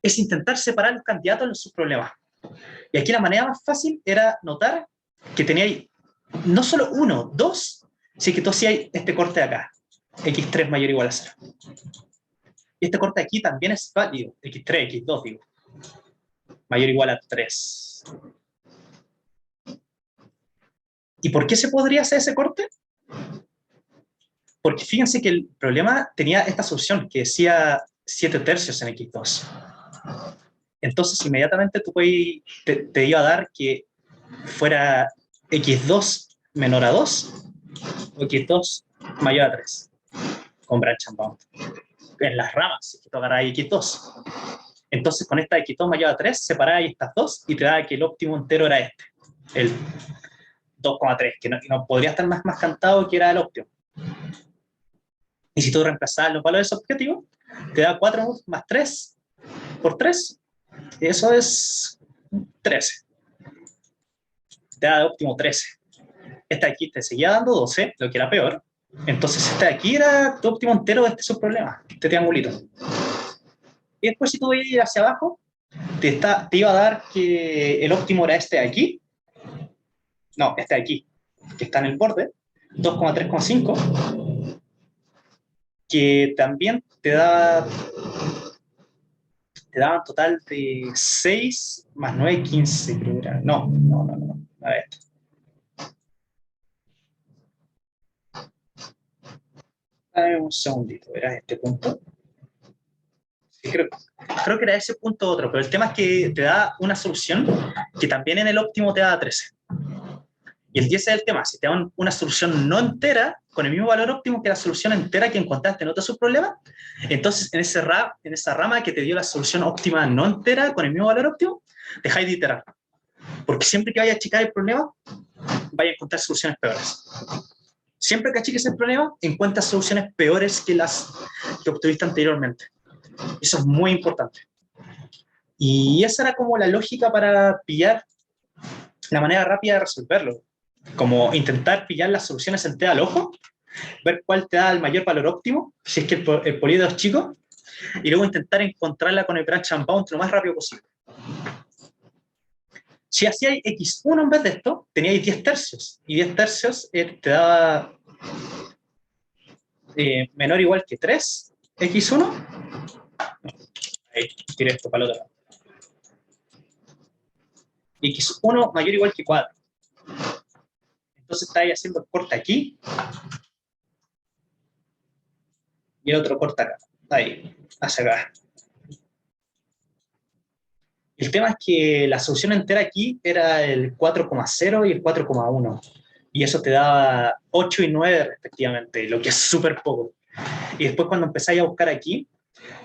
es intentar separar los candidatos de sus problemas. Y aquí la manera más fácil era notar que tenía no solo uno, dos, sino que tú sí hay este corte de acá, x3 mayor o igual a 0. Y este corte aquí también es válido, x3, x2, digo, mayor o igual a 3. ¿Y por qué se podría hacer ese corte? Porque fíjense que el problema tenía esta solución que decía 7 tercios en x2. Entonces, inmediatamente tú te iba a dar que fuera x2 menor a 2 o x2 mayor a 3 con branch and bound. En las ramas, si tú agarras x2. Entonces, con esta x2 mayor a 3, separás estas dos y te da que el óptimo entero era este. 2,3, que no podría estar más cantado que era el óptimo. Y si tú reemplazas los valores objetivos, te da 4 más 3 por 3, y eso es 13. Te da de óptimo 13. Esta de aquí te seguía dando 12, lo que era peor. Entonces esta de aquí era tu óptimo entero de este subproblema, este triangulito. Y después si tú veías ir hacia abajo, te iba a dar que el óptimo era este de aquí. No, este de aquí, que está en el borde, 2,3,5, que también te daba un total de 6 más 9, 15, creo que era. No. A ver. Dame un segundito, era este punto. Sí, creo que era ese punto otro, pero el tema es que te da una solución que también en el óptimo te da 13. Y ese es el tema, si te dan una solución no entera, con el mismo valor óptimo que la solución entera que encontraste en otro subproblema, entonces en esa rama que te dio la solución óptima no entera con el mismo valor óptimo, dejáis de iterar. Porque siempre que vayas a achicar el problema, vaya a encontrar soluciones peores. Siempre que achiques el problema, encuentras soluciones peores que las que obtuviste anteriormente. Eso es muy importante. Y esa era como la lógica para pillar la manera rápida de resolverlo. Como intentar pillar las soluciones enteras al ojo, ver cuál te da el mayor valor óptimo, si es que el polígono es chico, y luego intentar encontrarla con el branch and bound lo más rápido posible. Si hacíais x1 en vez de esto, teníais 10 tercios, y 10 tercios te daba menor o igual que 3, x1. Ahí, tiré esto para el otro lado. X1 mayor o igual que 4. Entonces estáis haciendo el corte aquí, y el otro corte acá. Ahí, hacia acá. El tema es que la solución entera aquí era el 4,0 y el 4,1. Y eso te daba 8 y 9 respectivamente, lo que es súper poco. Y después cuando empezáis a buscar aquí,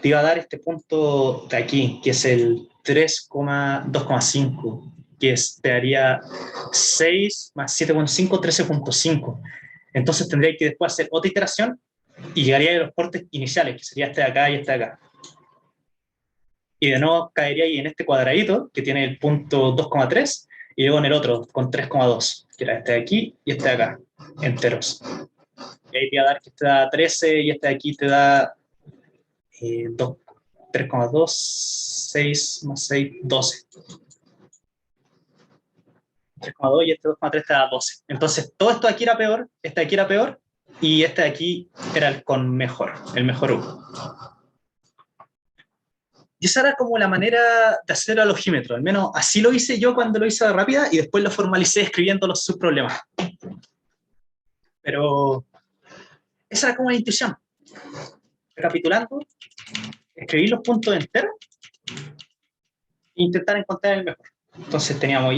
te iba a dar este punto de aquí, que es el 3,2,5, que te daría 6 más 7,5, 13,5. Entonces tendría que después hacer otra iteración y llegaría a los cortes iniciales, que sería este de acá y este de acá. Y de nuevo caería ahí en este cuadradito, que tiene el punto 2,3, y luego en el otro, con 3,2, que era este de aquí y este de acá, enteros. Y ahí te va a dar que este da 13 y este de aquí te da 3,2, 6 más 6, 12. 3,2 y este 2,3 te da 12. Entonces, todo esto de aquí era peor, este de aquí era peor, y este de aquí era el mejor U. Y esa era como la manera de hacer al ojímetro. Al menos así lo hice yo cuando lo hice de rápida y después lo formalicé escribiendo los subproblemas. Pero esa era como la intuición. Recapitulando, escribir los puntos enteros e intentar encontrar el mejor. Entonces teníamos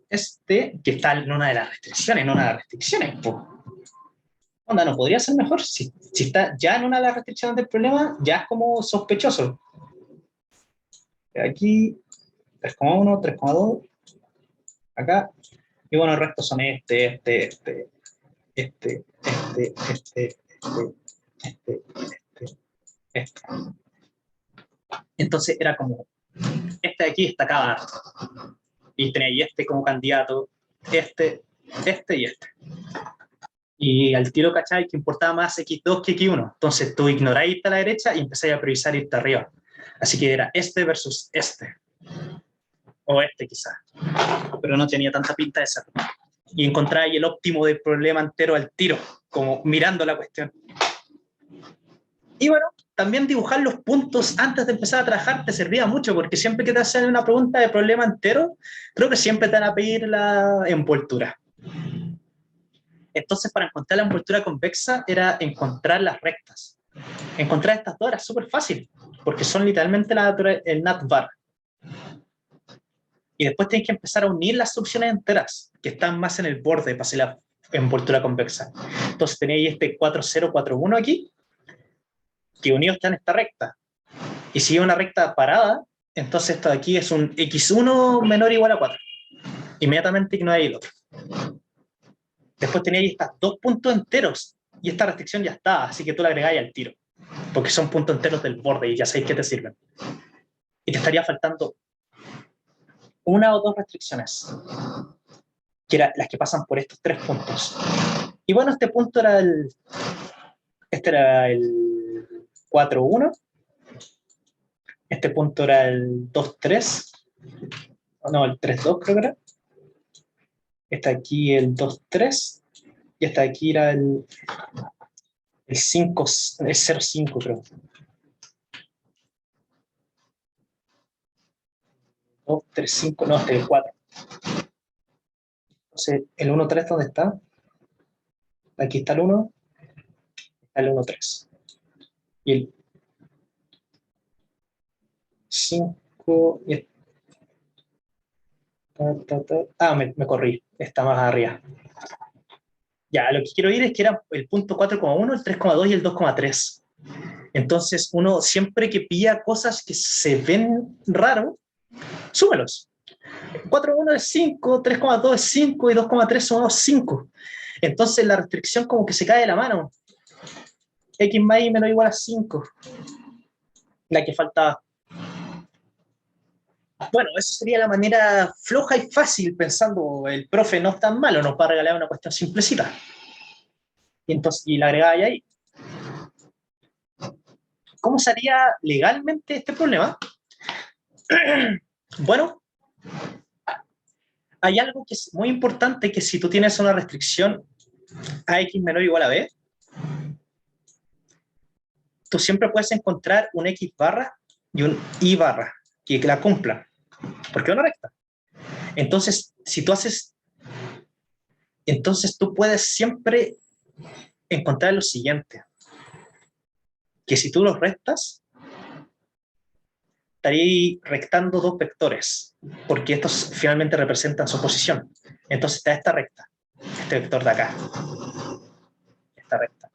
este, que está en una de las restricciones, pues. Onda, no podría ser mejor. Si está ya en una de las restricciones del problema, ya es como sospechoso. Aquí, 3,1, 3,2, acá. Y bueno, el resto son este. Entonces era como, este de aquí destacaba harto. Y tenía este como candidato, este y este. Y al tiro, ¿cachai? Que importaba más X2 que X1. Entonces tú ignoráis a la derecha y empezáis a priorizar irte arriba. Así que era este versus este. O este quizás. Pero no tenía tanta pinta de ser. Y encontráis el óptimo del problema entero al tiro, como mirando la cuestión. Y bueno, también dibujar los puntos antes de empezar a trabajar te servía mucho, porque siempre que te hacen una pregunta de problema entero, creo que siempre te van a pedir la envoltura. Entonces, para encontrar la envoltura convexa era encontrar las rectas. Encontrar estas dos era súper fácil, porque son literalmente el nat-var. Y después tienes que empezar a unir las soluciones enteras, que están más en el borde para hacer la envoltura convexa. Entonces tenéis este 4,0, 4,1 aquí, que unidos está en esta recta. Y si es una recta parada, entonces esto de aquí es un x1 menor o igual a 4. inmediatamente ignoráis el otro. Después teníais estos dos puntos enteros, y esta restricción ya está, así que tú la agregáis al tiro, porque son puntos enteros del borde y ya sabéis que te sirven. Y te estaría faltando una o dos restricciones, que eran las que pasan por estos tres puntos. Y bueno, este punto era este era el 4-1, este punto era el 2-3, no, el 3-2 creo que era. Está aquí el 2-3, y hasta aquí era el 5, el 0-5 creo. 2-3-5, no, este es el 4. Entonces, el 1-3, ¿dónde está? Aquí está el 1, está el 1-3. Y el 5. Me corrí, está más arriba. Ya, lo que quiero ir es que era el punto 4,1, el 3,2 y el 2,3. Entonces, uno siempre que pilla cosas que se ven raro, súmelos. 4,1 es 5, 3,2 es 5 y 2,3 son 5. Entonces la restricción como que se cae de la mano. X más y menos igual a 5. La que faltaba. Bueno, eso sería la manera floja y fácil, pensando el profe no es tan malo, nos va a regalar una cuestión simplecita. Y entonces, y la agregáis ahí. ¿Cómo se haría legalmente este problema? Bueno, hay algo que es muy importante, que si tú tienes una restricción a x menor o igual a b, tú siempre puedes encontrar un x barra y un y barra que la cumplan, porque es una recta. Entonces, si tú haces, entonces tú puedes siempre encontrar lo siguiente, que si tú los restas, estaría rectando dos vectores, porque estos finalmente representan su posición. Entonces está esta recta, este vector de acá, esta recta.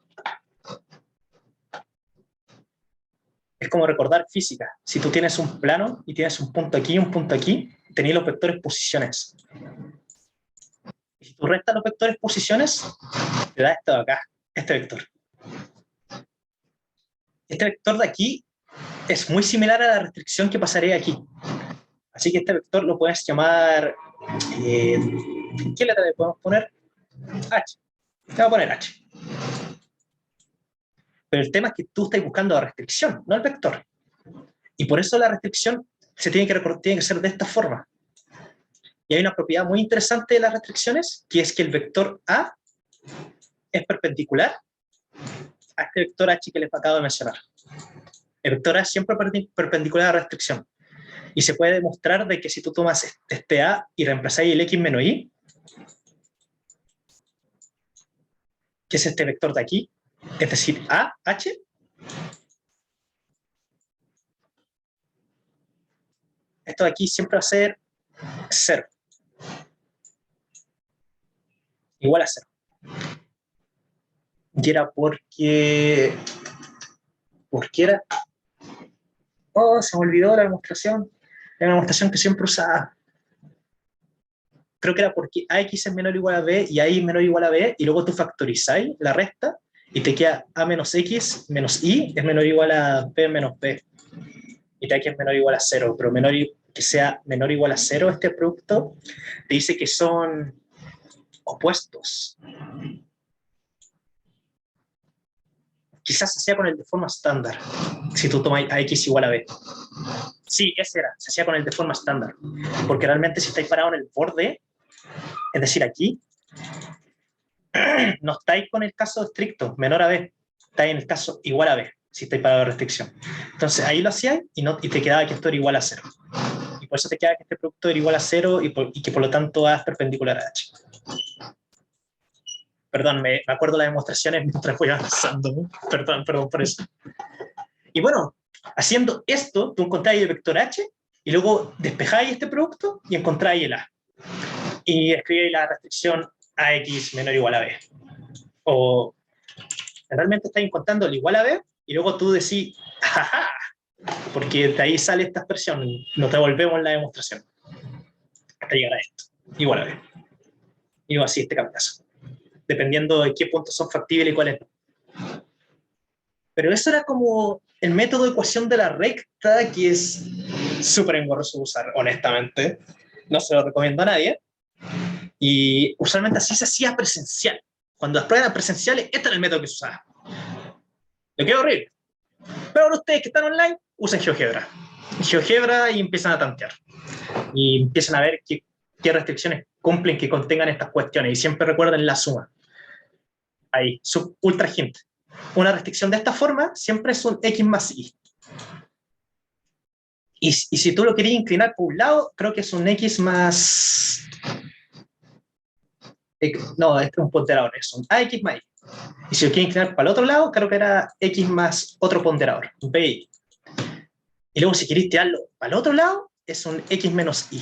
Es como recordar física. Si tú tienes un plano y tienes un punto aquí y un punto aquí, tenéis los vectores posiciones. Y si tú restas los vectores posiciones, te da esto de acá, este vector. Este vector de aquí es muy similar a la restricción que pasaría aquí. Así que este vector lo puedes llamar... ¿qué letra le podemos poner? H. Le voy a poner H. Pero el tema es que tú estás buscando la restricción, no el vector. Y por eso la restricción tiene que ser de esta forma. Y hay una propiedad muy interesante de las restricciones, que es que el vector A es perpendicular a este vector H que les acabo de mencionar. El vector A es siempre perpendicular a la restricción. Y se puede demostrar de que si tú tomas este A y reemplazáis el X menos Y, que es este vector de aquí, es decir, A, H, esto de aquí siempre va a ser 0. Igual a 0. Y era porque... ¿Por qué era? Oh, se me olvidó la demostración. Era una demostración que siempre usaba. Creo que era porque AX es menor o igual a B y AI es menor o igual a B, y luego tú factorizáis la resta y te queda A menos X menos Y es menor o igual a B menos B. Y te da que es menor o igual a 0, pero que sea menor o igual a 0 este producto, te dice que son opuestos. Quizás se hacía con el de forma estándar, si tú tomas a X igual a B. Sí, ese era, se hacía con el de forma estándar, porque realmente si estáis parados en el borde, es decir, aquí, no estáis con el caso estricto, menor a B, estáis en el caso igual a B, si estáis parado de restricción. Entonces ahí lo hacíais y te quedaba que esto era igual a 0. Y por eso te queda que este producto era igual a 0 y que por lo tanto A es perpendicular a H. Perdón, me acuerdo las demostraciones mientras voy avanzando. Perdón por eso. Y bueno, haciendo esto, tú encontráis el vector H y luego despejáis este producto y encontráis el A. Y escribíais la restricción AX menor o igual a B. O realmente estáis encontrando el igual a B y luego tú decís, jaja, porque de ahí sale esta expresión, nos devolvemos la demostración hasta llegar a esto. igual a B. Y luego así este cambiazo, dependiendo de qué puntos son factibles y cuáles no. Pero eso era como el método de ecuación de la recta, que es súper engorroso usar, honestamente. No se lo recomiendo a nadie. Y usualmente así se hacía presencial. Cuando las pruebas eran presenciales, este era el método que se usaba. Lo que es horrible. Pero ahora ustedes que están online, usen GeoGebra. GeoGebra y empiezan a tantear. Y empiezan a ver qué restricciones cumplen que contengan estas cuestiones. Y siempre recuerden la suma. Ahí, ultra hint. Una restricción de esta forma siempre es un X más Y. Y si tú lo querías inclinar por un lado, creo que es un X más... No, este es un ponderador, es un AX más Y. Y si lo quieres inclinar para el otro lado, creo que era X más otro ponderador, BY. Y luego si queréis tirarlo para el otro lado, es un X menos Y.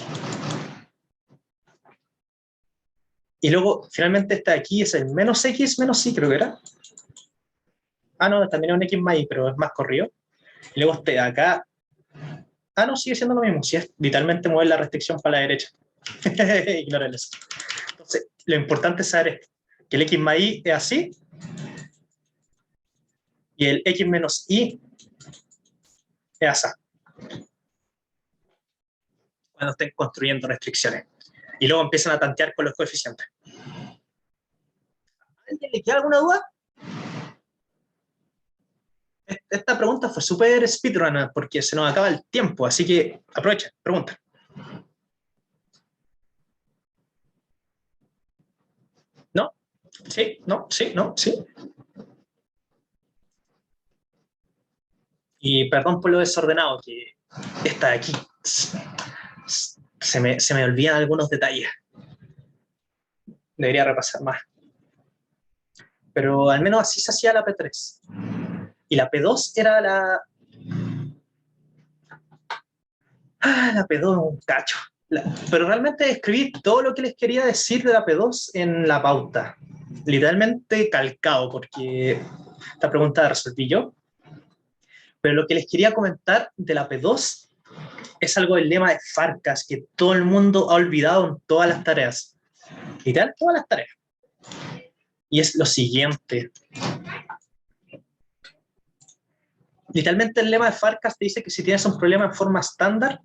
Y luego, finalmente, este de aquí es el menos X menos Y, creo que era. Ah, no, también es un X más Y, pero es más corrido. Y luego este de acá... Ah, no, sigue siendo lo mismo. Si es literalmente mover la restricción para la derecha. Ignoren eso. Entonces, lo importante es saber esto, que el X más Y es así, y el X menos Y es así. Cuando estén construyendo restricciones. Y luego empiezan a tantear con los coeficientes. ¿A alguien le queda alguna duda? Esta pregunta fue súper speedrunner porque se nos acaba el tiempo, así que aprovecha, pregunta. ¿No? ¿Sí? ¿No? ¿Sí? ¿No? ¿Sí? Y perdón por lo desordenado que está aquí. Se me olvidan algunos detalles. Debería repasar más. Pero al menos así se hacía la P3. Y la P2 era la... la P2 es un cacho. Pero realmente escribí todo lo que les quería decir de la P2 en la pauta. Literalmente calcado, porque esta pregunta la resolví yo. Pero lo que les quería comentar de la P2 es algo del lema de Farkas que todo el mundo ha olvidado en todas las tareas. Literal, todas las tareas. Y es lo siguiente. Literalmente el lema de Farkas te dice que si tienes un problema en forma estándar,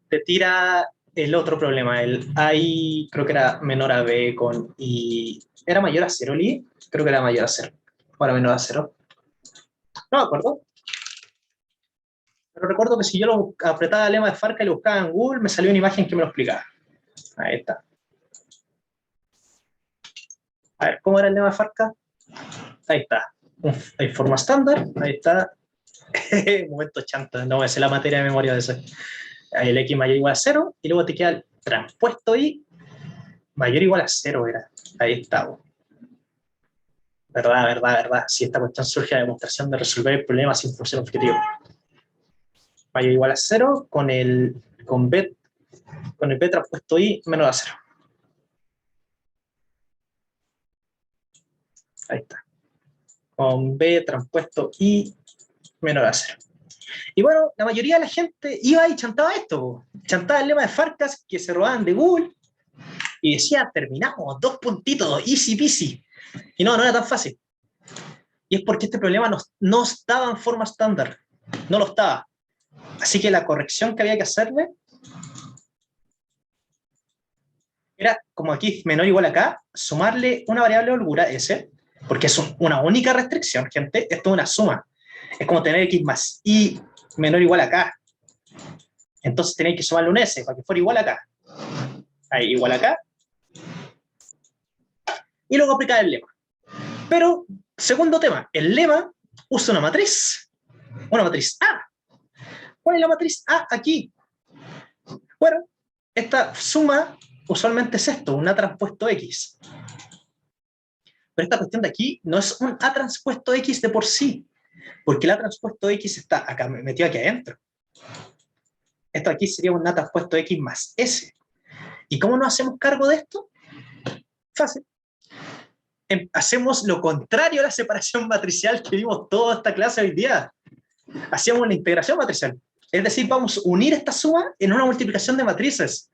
te tira el otro problema, el I, creo que era menor a B con I. ¿Era mayor a 0, Lee? Creo que era mayor a 0. O era menor a 0. No me acuerdo. Pero recuerdo que si yo lo apretaba el lema de Farkas y lo buscaba en Google, me salió una imagen que me lo explicaba. Ahí está. A ver, ¿cómo era el lema de Farkas? Ahí está. Hay forma estándar. Ahí está. Momento chanta. No, esa es la materia de memoria de ese. Ahí el X mayor o igual a 0. Y luego te queda el transpuesto Y mayor o igual a 0 era. Ahí está. Verdad. Si esta cuestión surge de la demostración de resolver el problema sin función objetivo. Mayor o igual a 0 con el B transpuesto Y menos a 0. Ahí está. Con B transpuesto Y menos a 0. Y bueno, la mayoría de la gente iba y chantaba esto. Chantaba el lema de Farkas que se robaban de Google y decía, terminamos, 2 puntitos, easy peasy. Y no era tan fácil. Y es porque este problema no estaba en forma estándar. No lo estaba. Así que la corrección que había que hacerle era, como aquí menor o igual a acá, sumarle una variable de holgura, S, porque es una única restricción, gente. Esto es una suma. Es como tener X más Y menor o igual a acá. Entonces tenéis que sumarle un S para que fuera igual a acá. Ahí, igual a acá. Y luego aplicar el lema. Pero, segundo tema, el lema usa una matriz A. ¿Cuál es la matriz A aquí? Bueno, esta suma usualmente es esto, un A transpuesto X. Pero esta cuestión de aquí no es un A transpuesto X de por sí, porque el A transpuesto X está acá, metido aquí adentro. Esto aquí sería un A transpuesto X más S. ¿Y cómo nos hacemos cargo de esto? Fácil. Hacemos lo contrario a la separación matricial que vimos toda esta clase hoy día. Hacemos una integración matricial. Es decir, vamos a unir esta suma en una multiplicación de matrices.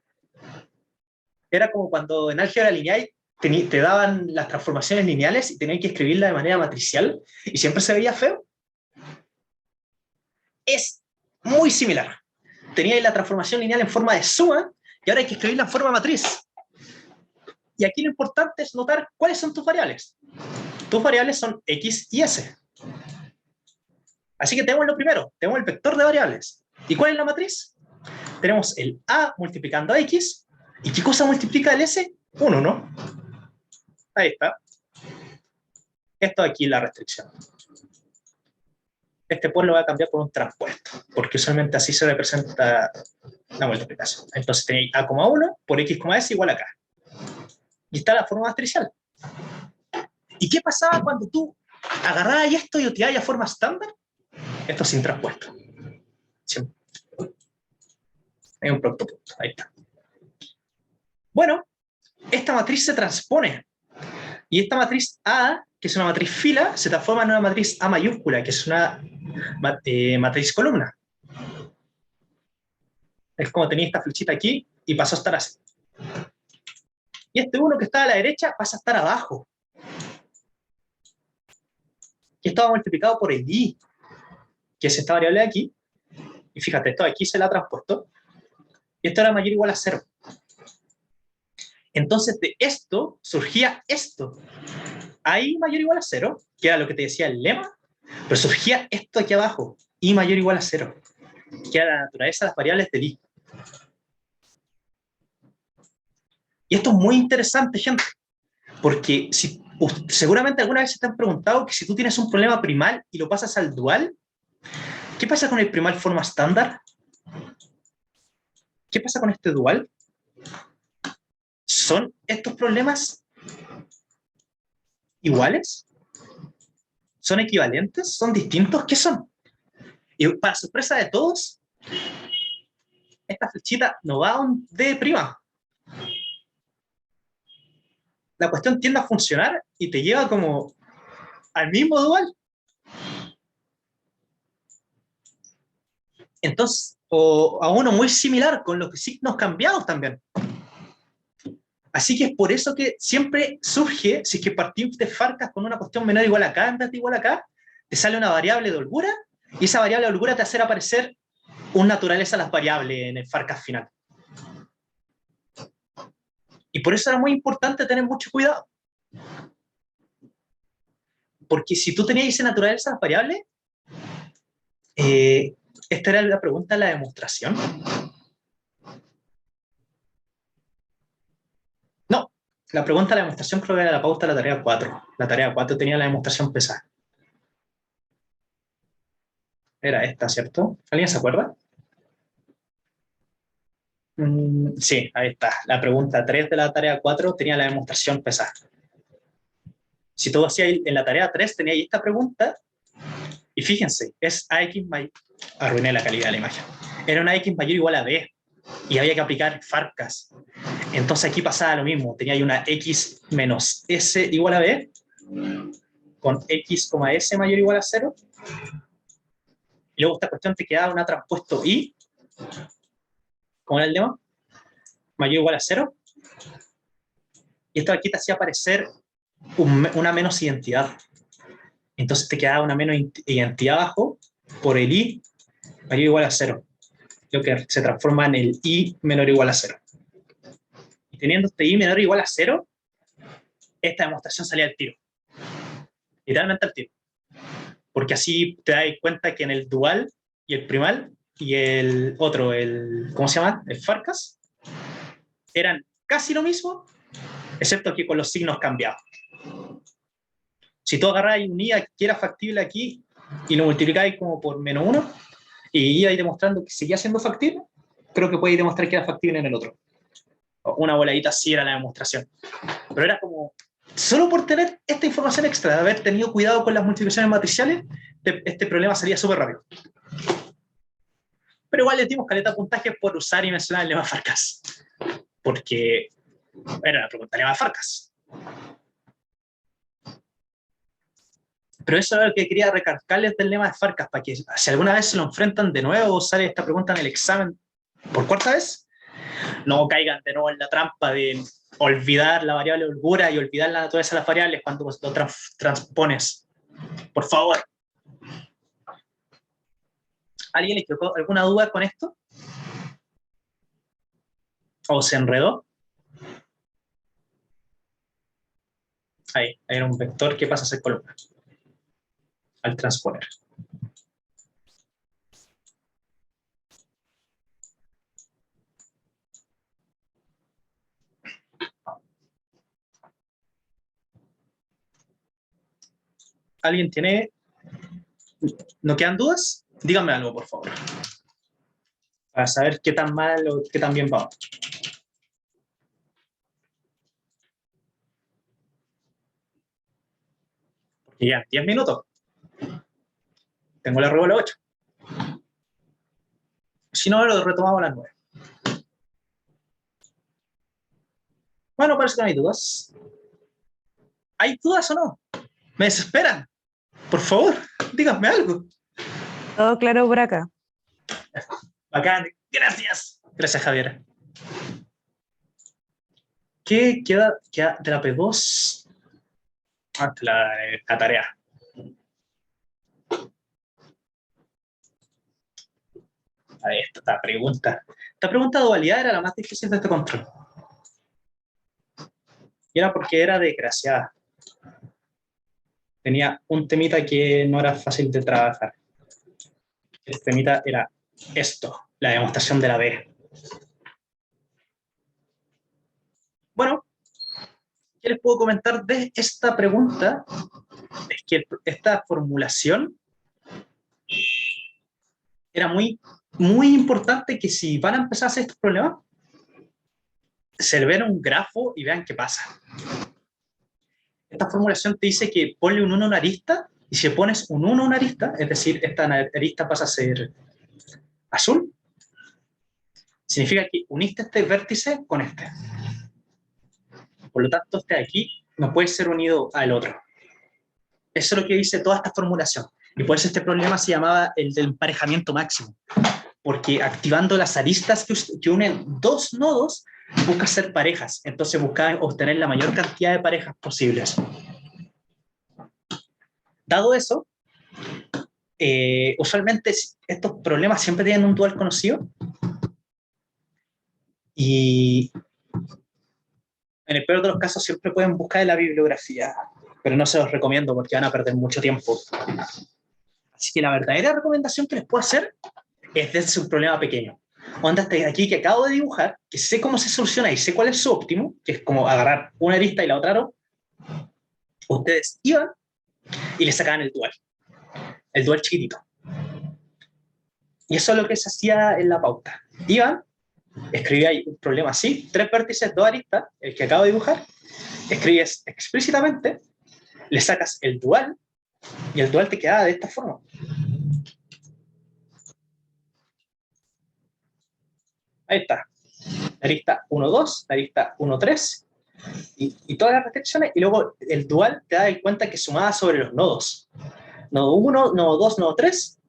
Era como cuando en álgebra lineal te daban las transformaciones lineales y tenías que escribirlas de manera matricial y siempre se veía feo. Es muy similar. Teníais la transformación lineal en forma de suma y ahora hay que escribirla en forma matriz. Y aquí lo importante es notar cuáles son tus variables. Tus variables son x y s. Así que tenemos lo primero, tenemos el vector de variables. ¿Y cuál es la matriz? Tenemos el a multiplicando a x. ¿Y qué cosa multiplica el s? 1, ¿no? Ahí está. Esto aquí es la restricción. Este por lo voy a cambiar por un traspuesto, porque usualmente así se representa la multiplicación. Entonces tenéis a,1 por x,s igual a k. Y está la forma matricial. ¿Y qué pasaba cuando tú agarrabas esto y lo tirabas a forma estándar? Esto sin traspuesto. Siempre. Hay un producto punto. Ahí está. Bueno, esta matriz se transpone. Y esta matriz A, que es una matriz fila, se transforma en una matriz A mayúscula, que es una matriz columna. Es como tenía esta flechita aquí y pasó a estar así. Y este 1 que está a la derecha pasa a estar abajo. Y esto va multiplicado por el i, que es esta variable de aquí. Y fíjate, esto de aquí se la ha transpuesto. Y esto era mayor o igual a 0. Entonces de esto surgía esto. I mayor o igual a 0, que era lo que te decía el lema, pero surgía esto aquí abajo, i mayor o igual a 0, que era la naturaleza de las variables del i. Y esto es muy interesante, gente, porque seguramente alguna vez se te han preguntado que si tú tienes un problema primal y lo pasas al dual, ¿qué pasa con el primal forma estándar? ¿Qué pasa con este dual? ¿Son estos problemas iguales? ¿Son equivalentes? ¿Son distintos? ¿Qué son? Y para sorpresa de todos, esta flechita no va a un D'. La cuestión tiende a funcionar y te lleva como al mismo dual. Entonces, o a uno muy similar, con los signos cambiados también. Así que es por eso que siempre surge, si es que partimos de Farcas con una cuestión menor o igual a k en vez de igual a k, te sale una variable de holgura, y esa variable de holgura te hace aparecer una naturaleza de las variables en el Farcas final. Y por eso era muy importante tener mucho cuidado. Porque si tú tenías esa naturaleza de las variables, esta era la pregunta de la demostración. No, la pregunta de la demostración creo que era la pauta de la tarea 4. La tarea 4 tenía la demostración pesada. Era esta, ¿cierto? ¿Alguien se acuerda? Sí, ahí está. La pregunta 3 de la tarea 4 tenía la demostración pesada. Si todo hacía en la tarea 3, tenía ahí esta pregunta, y fíjense, es AX mayor... Arruiné la calidad de la imagen. Era una X mayor o igual a B, y había que aplicar Farcas. Entonces aquí pasaba lo mismo, tenía ahí una X menos S igual a B, con X, S mayor o igual a 0, y luego esta cuestión te quedaba una transpuesto I, como era el lema, mayor o igual a 0, y esto aquí te hacía aparecer una menos identidad. Entonces te quedaba una menos identidad abajo por el I mayor o igual a 0, lo que se transforma en el I menor o igual a 0. Y teniendo este I menor o igual a 0, esta demostración salía al tiro. Literalmente al tiro. Porque así te das cuenta que en el dual y el primal y el otro, ¿cómo se llama? El Farcas, eran casi lo mismo, excepto que con los signos cambiados. Si tú agarráis un I que era factible aquí y lo multiplicáis como por -1 y ibais demostrando que seguía siendo factible, creo que podéis demostrar que era factible en el otro. Una voladita así era la demostración. Pero era como, solo por tener esta información extra, de haber tenido cuidado con las multiplicaciones matriciales, este problema salía súper rápido. Pero igual le dimos caleta de puntaje por usar y mencionar el lema Farcas. Porque era la pregunta lema Farcas. Pero eso es lo que quería recalcarles del lema de Farcas, para que si alguna vez se lo enfrentan de nuevo o sale esta pregunta en el examen por cuarta vez, no caigan de nuevo en la trampa de olvidar la variable holgura y olvidar la naturaleza de las variables cuando lo transpones. Por favor. ¿Alguien le quedó alguna duda con esto? ¿O se enredó? Ahí, era un vector que pasa a ser columna al transponer. ¿Alguien tiene? ¿No quedan dudas? Díganme algo, por favor. Para saber qué tan mal o qué tan bien vamos. Porque ya, 10 minutos. Tengo la regla 8. Si no, lo retomamos a las 9. Bueno, parece que no hay dudas. ¿Hay dudas o no? ¿Me desesperan? Por favor, díganme algo. Todo claro por acá. Bacán, gracias. Gracias, Javier. ¿Qué queda de la P2? La tarea. A ver, esta pregunta. Esta pregunta de dualidad era la más difícil de este control. Y era porque era desgraciada. Tenía un temita que no era fácil de trabajar. El temita era esto, la demostración de la B. Bueno, ¿qué les puedo comentar de esta pregunta? Es que esta formulación era muy, muy importante, que si van a empezar a hacer estos problemas, se vean un grafo y vean qué pasa. Esta formulación te dice que ponle un 1 a una arista, y si pones un 1 a una arista, es decir, esta arista pasa a ser azul, significa que uniste este vértice con este. Por lo tanto, este de aquí no puede ser unido al otro. Eso es lo que dice toda esta formulación. Y por eso este problema se llamaba el del emparejamiento máximo. Porque activando las aristas que unen dos nodos, busca hacer parejas. Entonces busca obtener la mayor cantidad de parejas posibles. Dado eso, usualmente estos problemas siempre tienen un dual conocido. Y en el peor de los casos siempre pueden buscar en la bibliografía. Pero no se los recomiendo porque van a perder mucho tiempo. Así que la verdadera recomendación que les puedo hacer es desde un problema pequeño. Onda hasta aquí que acabo de dibujar, que sé cómo se soluciona y sé cuál es su óptimo, que es como agarrar una arista y la otra no. Ustedes iban y le sacaban el dual chiquitito. Y eso es lo que se hacía en la pauta. Iban, escribía ahí un problema así, 3 vértices, 2 aristas, el que acabo de dibujar, escribes explícitamente, le sacas el dual, y el dual te quedaba de esta forma. Ahí está. Arista 1, 2, arista 1, 3, y todas las restricciones, y luego el dual te da cuenta que sumaba sobre los nodos. Nodo 1, nodo 2, nodo 3,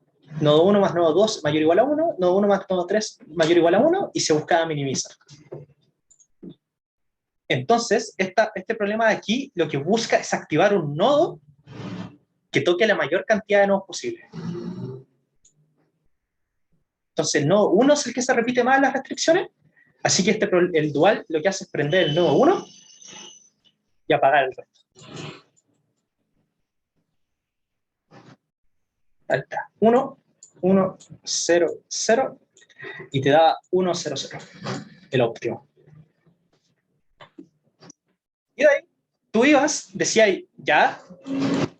nodo 1 más nodo 2 mayor o igual a 1, nodo 1 más nodo 3 mayor o igual a 1, y se buscaba minimizar. Entonces, este problema de aquí lo que busca es activar un nodo que toque la mayor cantidad de nodos posible. Entonces, el nodo 1 es el que se repite más en las restricciones, así que el dual lo que hace es prender el nodo 1 y apagar el resto. Ahí está. 1, 1, 0, 0, y te da 1, 0, 0, el óptimo. Y de ahí, tú ibas, decías, ya,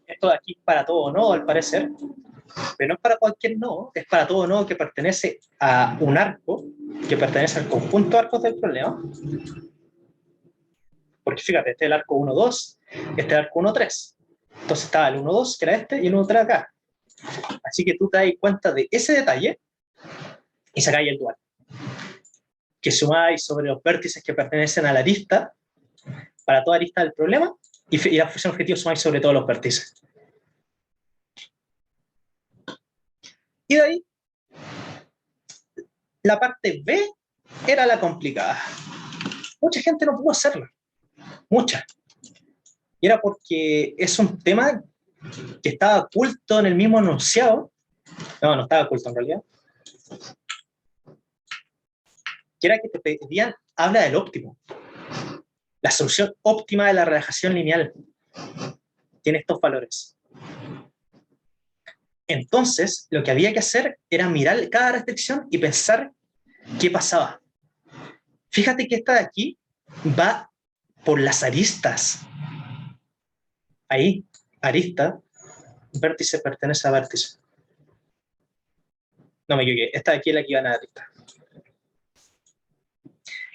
esto de aquí es para todo nodo, al parecer, pero no es para cualquier nodo, es para todo nodo que pertenece a un arco, que pertenece al conjunto de arcos del problema. Porque fíjate, este es el arco 1, 2, este es el arco 1, 3. Entonces estaba el 1, 2, que era este, y el 1, 3 acá. Así que tú te das cuenta de ese detalle y sacáis el dual. Que sumáis sobre los vértices que pertenecen a la arista, para toda arista del problema, y la función objetivo sumáis sobre todos los vértices. Y de ahí, la parte B era la complicada. Mucha gente no pudo hacerla, mucha. Y era porque es un tema que estaba oculto en el mismo enunciado. No estaba oculto en realidad. Que era que te pedían, habla del óptimo. La solución óptima de la relajación lineal tiene estos valores. Entonces, lo que había que hacer era mirar cada restricción y pensar qué pasaba. Fíjate que esta de aquí va por las aristas. Ahí, arista, vértice pertenece a vértice. No me equivoqué, esta de aquí es la que iba a la arista.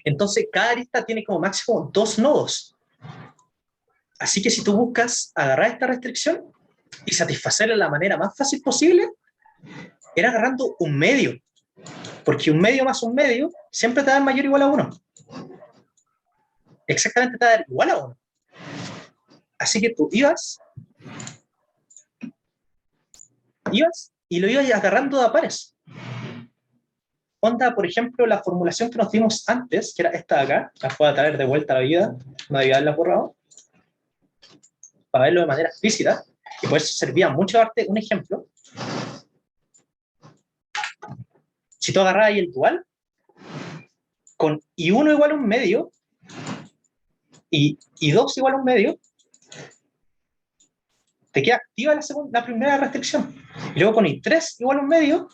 Entonces, cada arista tiene como máximo 2 nodos. Así que si tú buscas agarrar esta restricción y satisfacerla de la manera más fácil posible, era agarrando un medio. Porque un medio más un medio siempre te da mayor o igual a 1. Exactamente te va a dar igual a 1. Así que tú ibas y lo ibas agarrando de a pares. Onda, por ejemplo, la formulación que nos dimos antes, que era esta de acá, la puedo traer de vuelta a la vida, no debía haberla borrado, para verlo de manera explícita, y por eso servía mucho darte un ejemplo. Si tú agarras ahí el dual, con I1 igual a un medio, y I2 igual a un medio, te queda activa la primera restricción. Y luego con I3 igual a un medio,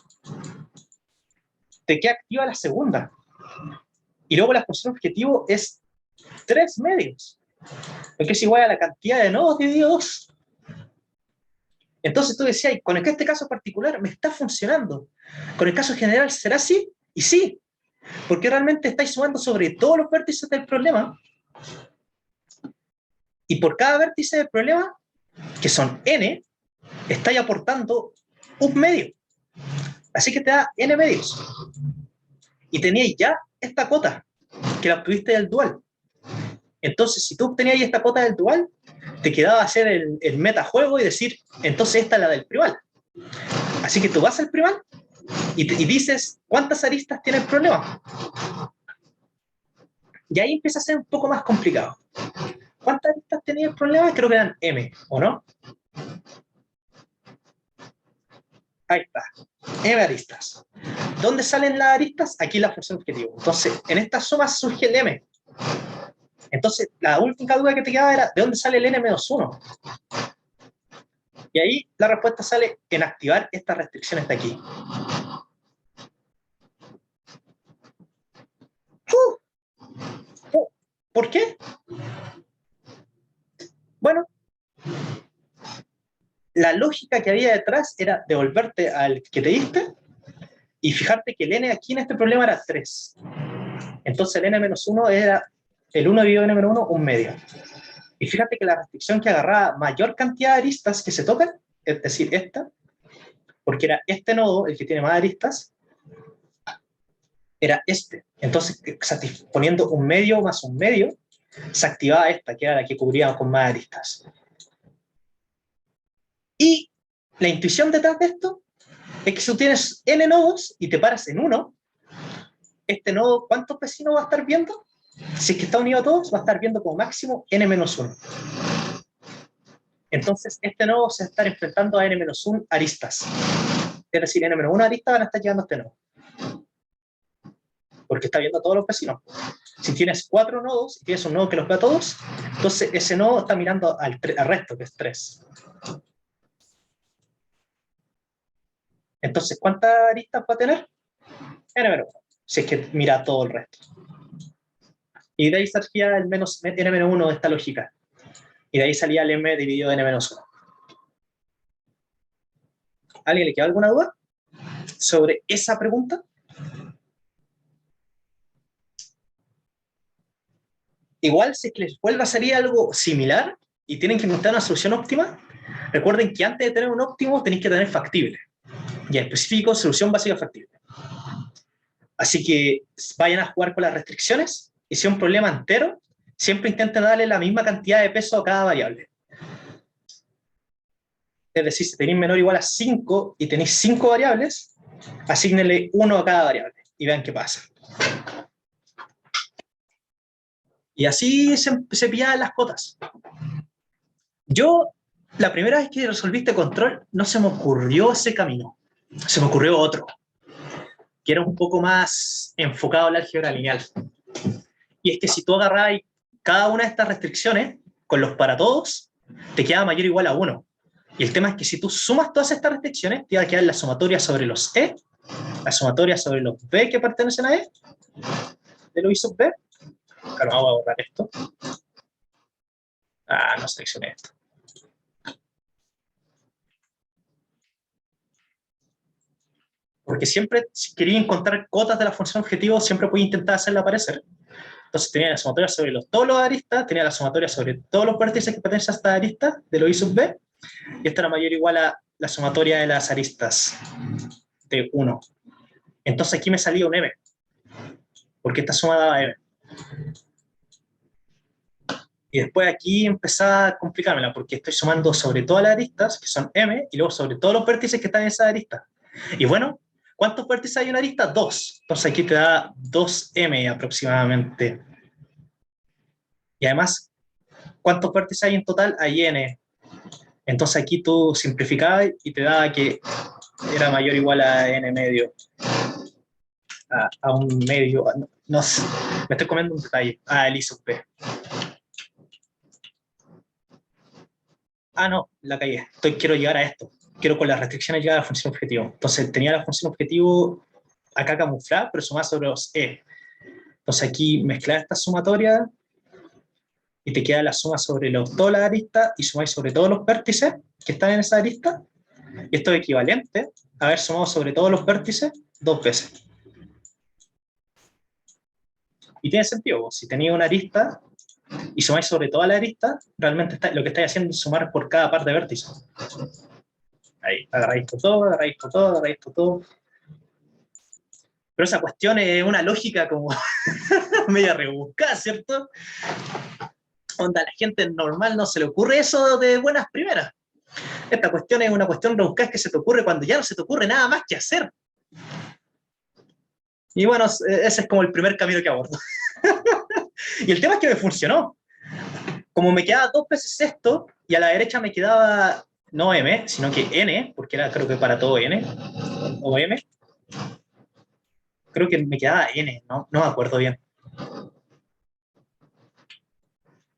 te queda activa la segunda. Y luego la expresión objetivo es 3 medios, lo que es igual a la cantidad de nodos dividido 2. Entonces tú decías, con este caso particular me está funcionando. Con el caso general será así, y sí, porque realmente estáis sumando sobre todos los vértices del problema, y por cada vértice del problema, que son n, estáis aportando un medio. Así que te da n medios. Y teníais ya esta cota, que la obtuviste del dual. Entonces, si tú obtenías esta cota del dual, te quedaba hacer el metajuego y decir, entonces esta es la del primal. Así que tú vas al primal y dices, ¿cuántas aristas tiene el problema? Y ahí empieza a ser un poco más complicado. ¿Cuántas aristas tenía el problema? Creo que eran m, ¿o no? Ahí está, m aristas. ¿Dónde salen las aristas? Aquí la función objetivo. Entonces, en estas sumas surge el m. Entonces, la última duda que te quedaba era, ¿de dónde sale el n-1? Y ahí la respuesta sale en activar estas restricciones de aquí. ¿Por qué? Bueno, la lógica que había detrás era devolverte al que te diste y fijarte que el n aquí en este problema era 3. Entonces el n-1 era el 1 dividido n-1, un medio. Y fíjate que la restricción que agarraba mayor cantidad de aristas que se tocan, es decir, esta, porque era este nodo el que tiene más aristas, era este. Entonces, poniendo un medio más un medio, se activaba esta, que era la que cubría con más aristas. Y la intuición detrás de esto es que si tú tienes n nodos y te paras en uno, este nodo, ¿cuántos vecinos va a estar viendo? Si es que está unido a todos, va a estar viendo como máximo n-1. Entonces, este nodo se va a estar enfrentando a n-1 aristas. Es decir, n-1 aristas van a estar llegando a este nodo. Porque está viendo a todos los vecinos. Si tienes 4 nodos y tienes un nodo que los ve a todos, entonces ese nodo está mirando al resto, que es 3. Entonces, ¿cuántas aristas va a tener? n-1, si es que mira todo el resto. Y de ahí salía el menos n-1 de esta lógica. Y de ahí salía el m dividido en n-1. ¿Alguien le queda alguna duda sobre esa pregunta? Igual, si es que les vuelva a salir algo similar y tienen que encontrar una solución óptima, recuerden que antes de tener un óptimo tenéis que tener factible. Y en específico, solución básica factible. Así que vayan a jugar con las restricciones y si es un problema entero, siempre intenten darle la misma cantidad de peso a cada variable. Es decir, si tenéis menor o igual a 5 y tenéis 5 variables, asígnenle 1 a cada variable y vean qué pasa. Y así se pillaban las cotas. Yo, la primera vez que resolví este control, no se me ocurrió ese camino. Se me ocurrió otro, que era un poco más enfocado al álgebra lineal. Y es que si tú agarrabas cada una de estas restricciones con los para todos, te queda mayor o igual a 1. Y el tema es que si tú sumas todas estas restricciones, te va a quedar la sumatoria sobre los E, la sumatoria sobre los B que pertenecen a E, de lo I sub B. Claro, vamos a borrar esto. No seleccioné esto. Porque siempre, si quería encontrar cotas de la función objetivo, siempre podía intentar hacerla aparecer. Entonces tenía la sumatoria sobre todos los aristas, tenía la sumatoria sobre todos los vértices que pertenecen a esta arista, de lo I sub B, y esta era mayor o igual a la sumatoria de las aristas de 1. Entonces aquí me salía un M, porque esta suma daba M. Y después aquí empezaba a complicármela, porque estoy sumando sobre todas las aristas, que son M, y luego sobre todos los vértices que están en esa arista. Y bueno, ¿cuántos vértices hay en una arista? 2. Entonces aquí te da 2M aproximadamente. Y además, ¿cuántos vértices hay en total? Hay N. Entonces aquí tú simplificabas y te daba que era mayor o igual a N medio. A un medio. No sé, me estoy comiendo un detalle. El I sub P. No, la cagué. Quiero llegar a esto. Quiero con las restricciones llegar a la función objetivo. Entonces tenía la función objetivo acá camuflada, pero sumada sobre los E. Entonces aquí mezclar esta sumatoria y te queda la suma sobre todas las aristas y sumáis sobre todos los vértices que están en esa arista. Y esto es equivalente a haber sumado sobre todos los vértices 2 veces. Y tiene sentido, si tenéis una arista y sumáis sobre toda la arista, realmente lo que estáis haciendo es sumar por cada par de vértices. Ahí, agarráis todo, agarráis todo, agarráis todo. Pero esa cuestión es una lógica como media rebuscada, ¿cierto? Onda, a la gente normal no se le ocurre eso de buenas primeras. Esta cuestión es una cuestión rebuscada que se te ocurre cuando ya no se te ocurre nada más que hacer. Y bueno, ese es como el primer camino que abordo. Y el tema es que me funcionó. Como me quedaba 2 veces esto, y a la derecha me quedaba no M, sino que N, porque era creo que para todo N, o M. Creo que me quedaba N, no me acuerdo bien.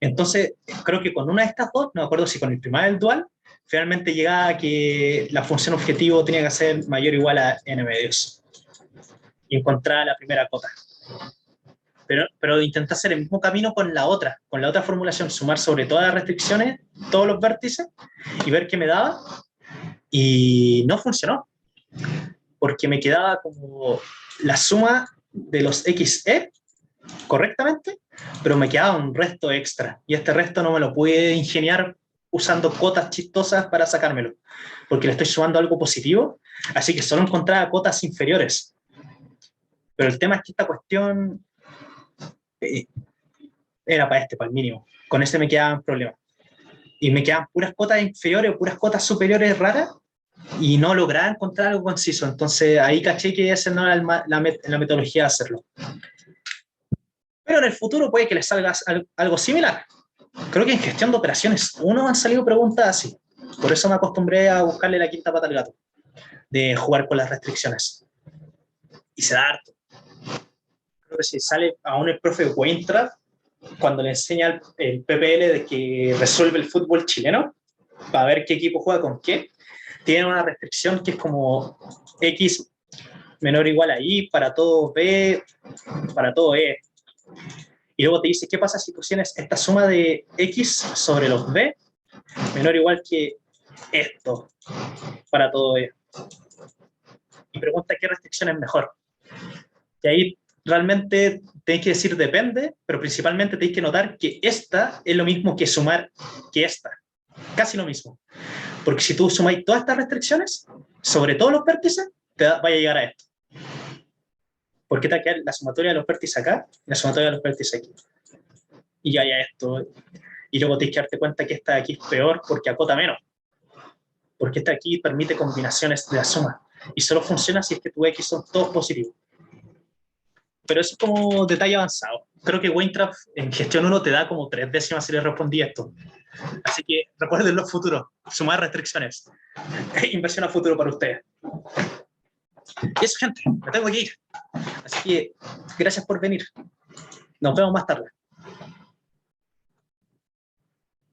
Entonces, creo que con una de estas dos, no me acuerdo si con el primario del dual, finalmente llegaba a que la función objetivo tenía que ser mayor o igual a N medios. Y encontraba la primera cota. Pero intenté hacer el mismo camino con la otra formulación, sumar sobre todas las restricciones, todos los vértices, y ver qué me daba. Y no funcionó, porque me quedaba como la suma de los XE correctamente, pero me quedaba un resto extra, y este resto no me lo pude ingeniar usando cotas chistosas para sacármelo, porque le estoy sumando algo positivo, así que solo encontraba cotas inferiores. Pero el tema es que esta cuestión era para el mínimo. Con este me quedaban problemas. Y me quedaban puras cotas inferiores o puras cotas superiores raras, y no lograba encontrar algo conciso. Entonces ahí caché que esa no era la metodología de hacerlo. Pero en el futuro puede que les salga algo similar. Creo que en gestión de operaciones 1 han salido preguntas así. Por eso me acostumbré a buscarle la quinta pata al gato, de jugar con las restricciones. Y se da harto. Creo que si sale aún el profe Weintraub, cuando le enseña el PPL de que resuelve el fútbol chileno, para ver qué equipo juega con qué, tiene una restricción que es como X menor o igual a Y para todo B, para todo E. Y luego te dice, ¿qué pasa si tú tienes esta suma de X sobre los B menor o igual que esto para todo E? Y pregunta qué restricción es mejor. Y ahí realmente tenéis que decir depende, pero principalmente tenéis que notar que esta es lo mismo que sumar que esta. Casi lo mismo. Porque si tú sumáis todas estas restricciones sobre todos los vértices, vaya a llegar a esto. Porque te va a quedar la sumatoria de los vértices acá y la sumatoria de los vértices aquí. Y ya esto. Y luego tienes que darte cuenta que esta de aquí es peor porque acota menos. Porque esta de aquí permite combinaciones de la suma. Y solo funciona si es que tu X son todos positivos. Pero eso es como detalle avanzado. creo que Weintraub en gestión 1 te da como 3 décimas si le respondí esto. Así que recuerden los futuros, sumar restricciones. Inversión a futuro para ustedes. Y eso, gente, me tengo que ir. Así que gracias por venir. Nos vemos más tarde.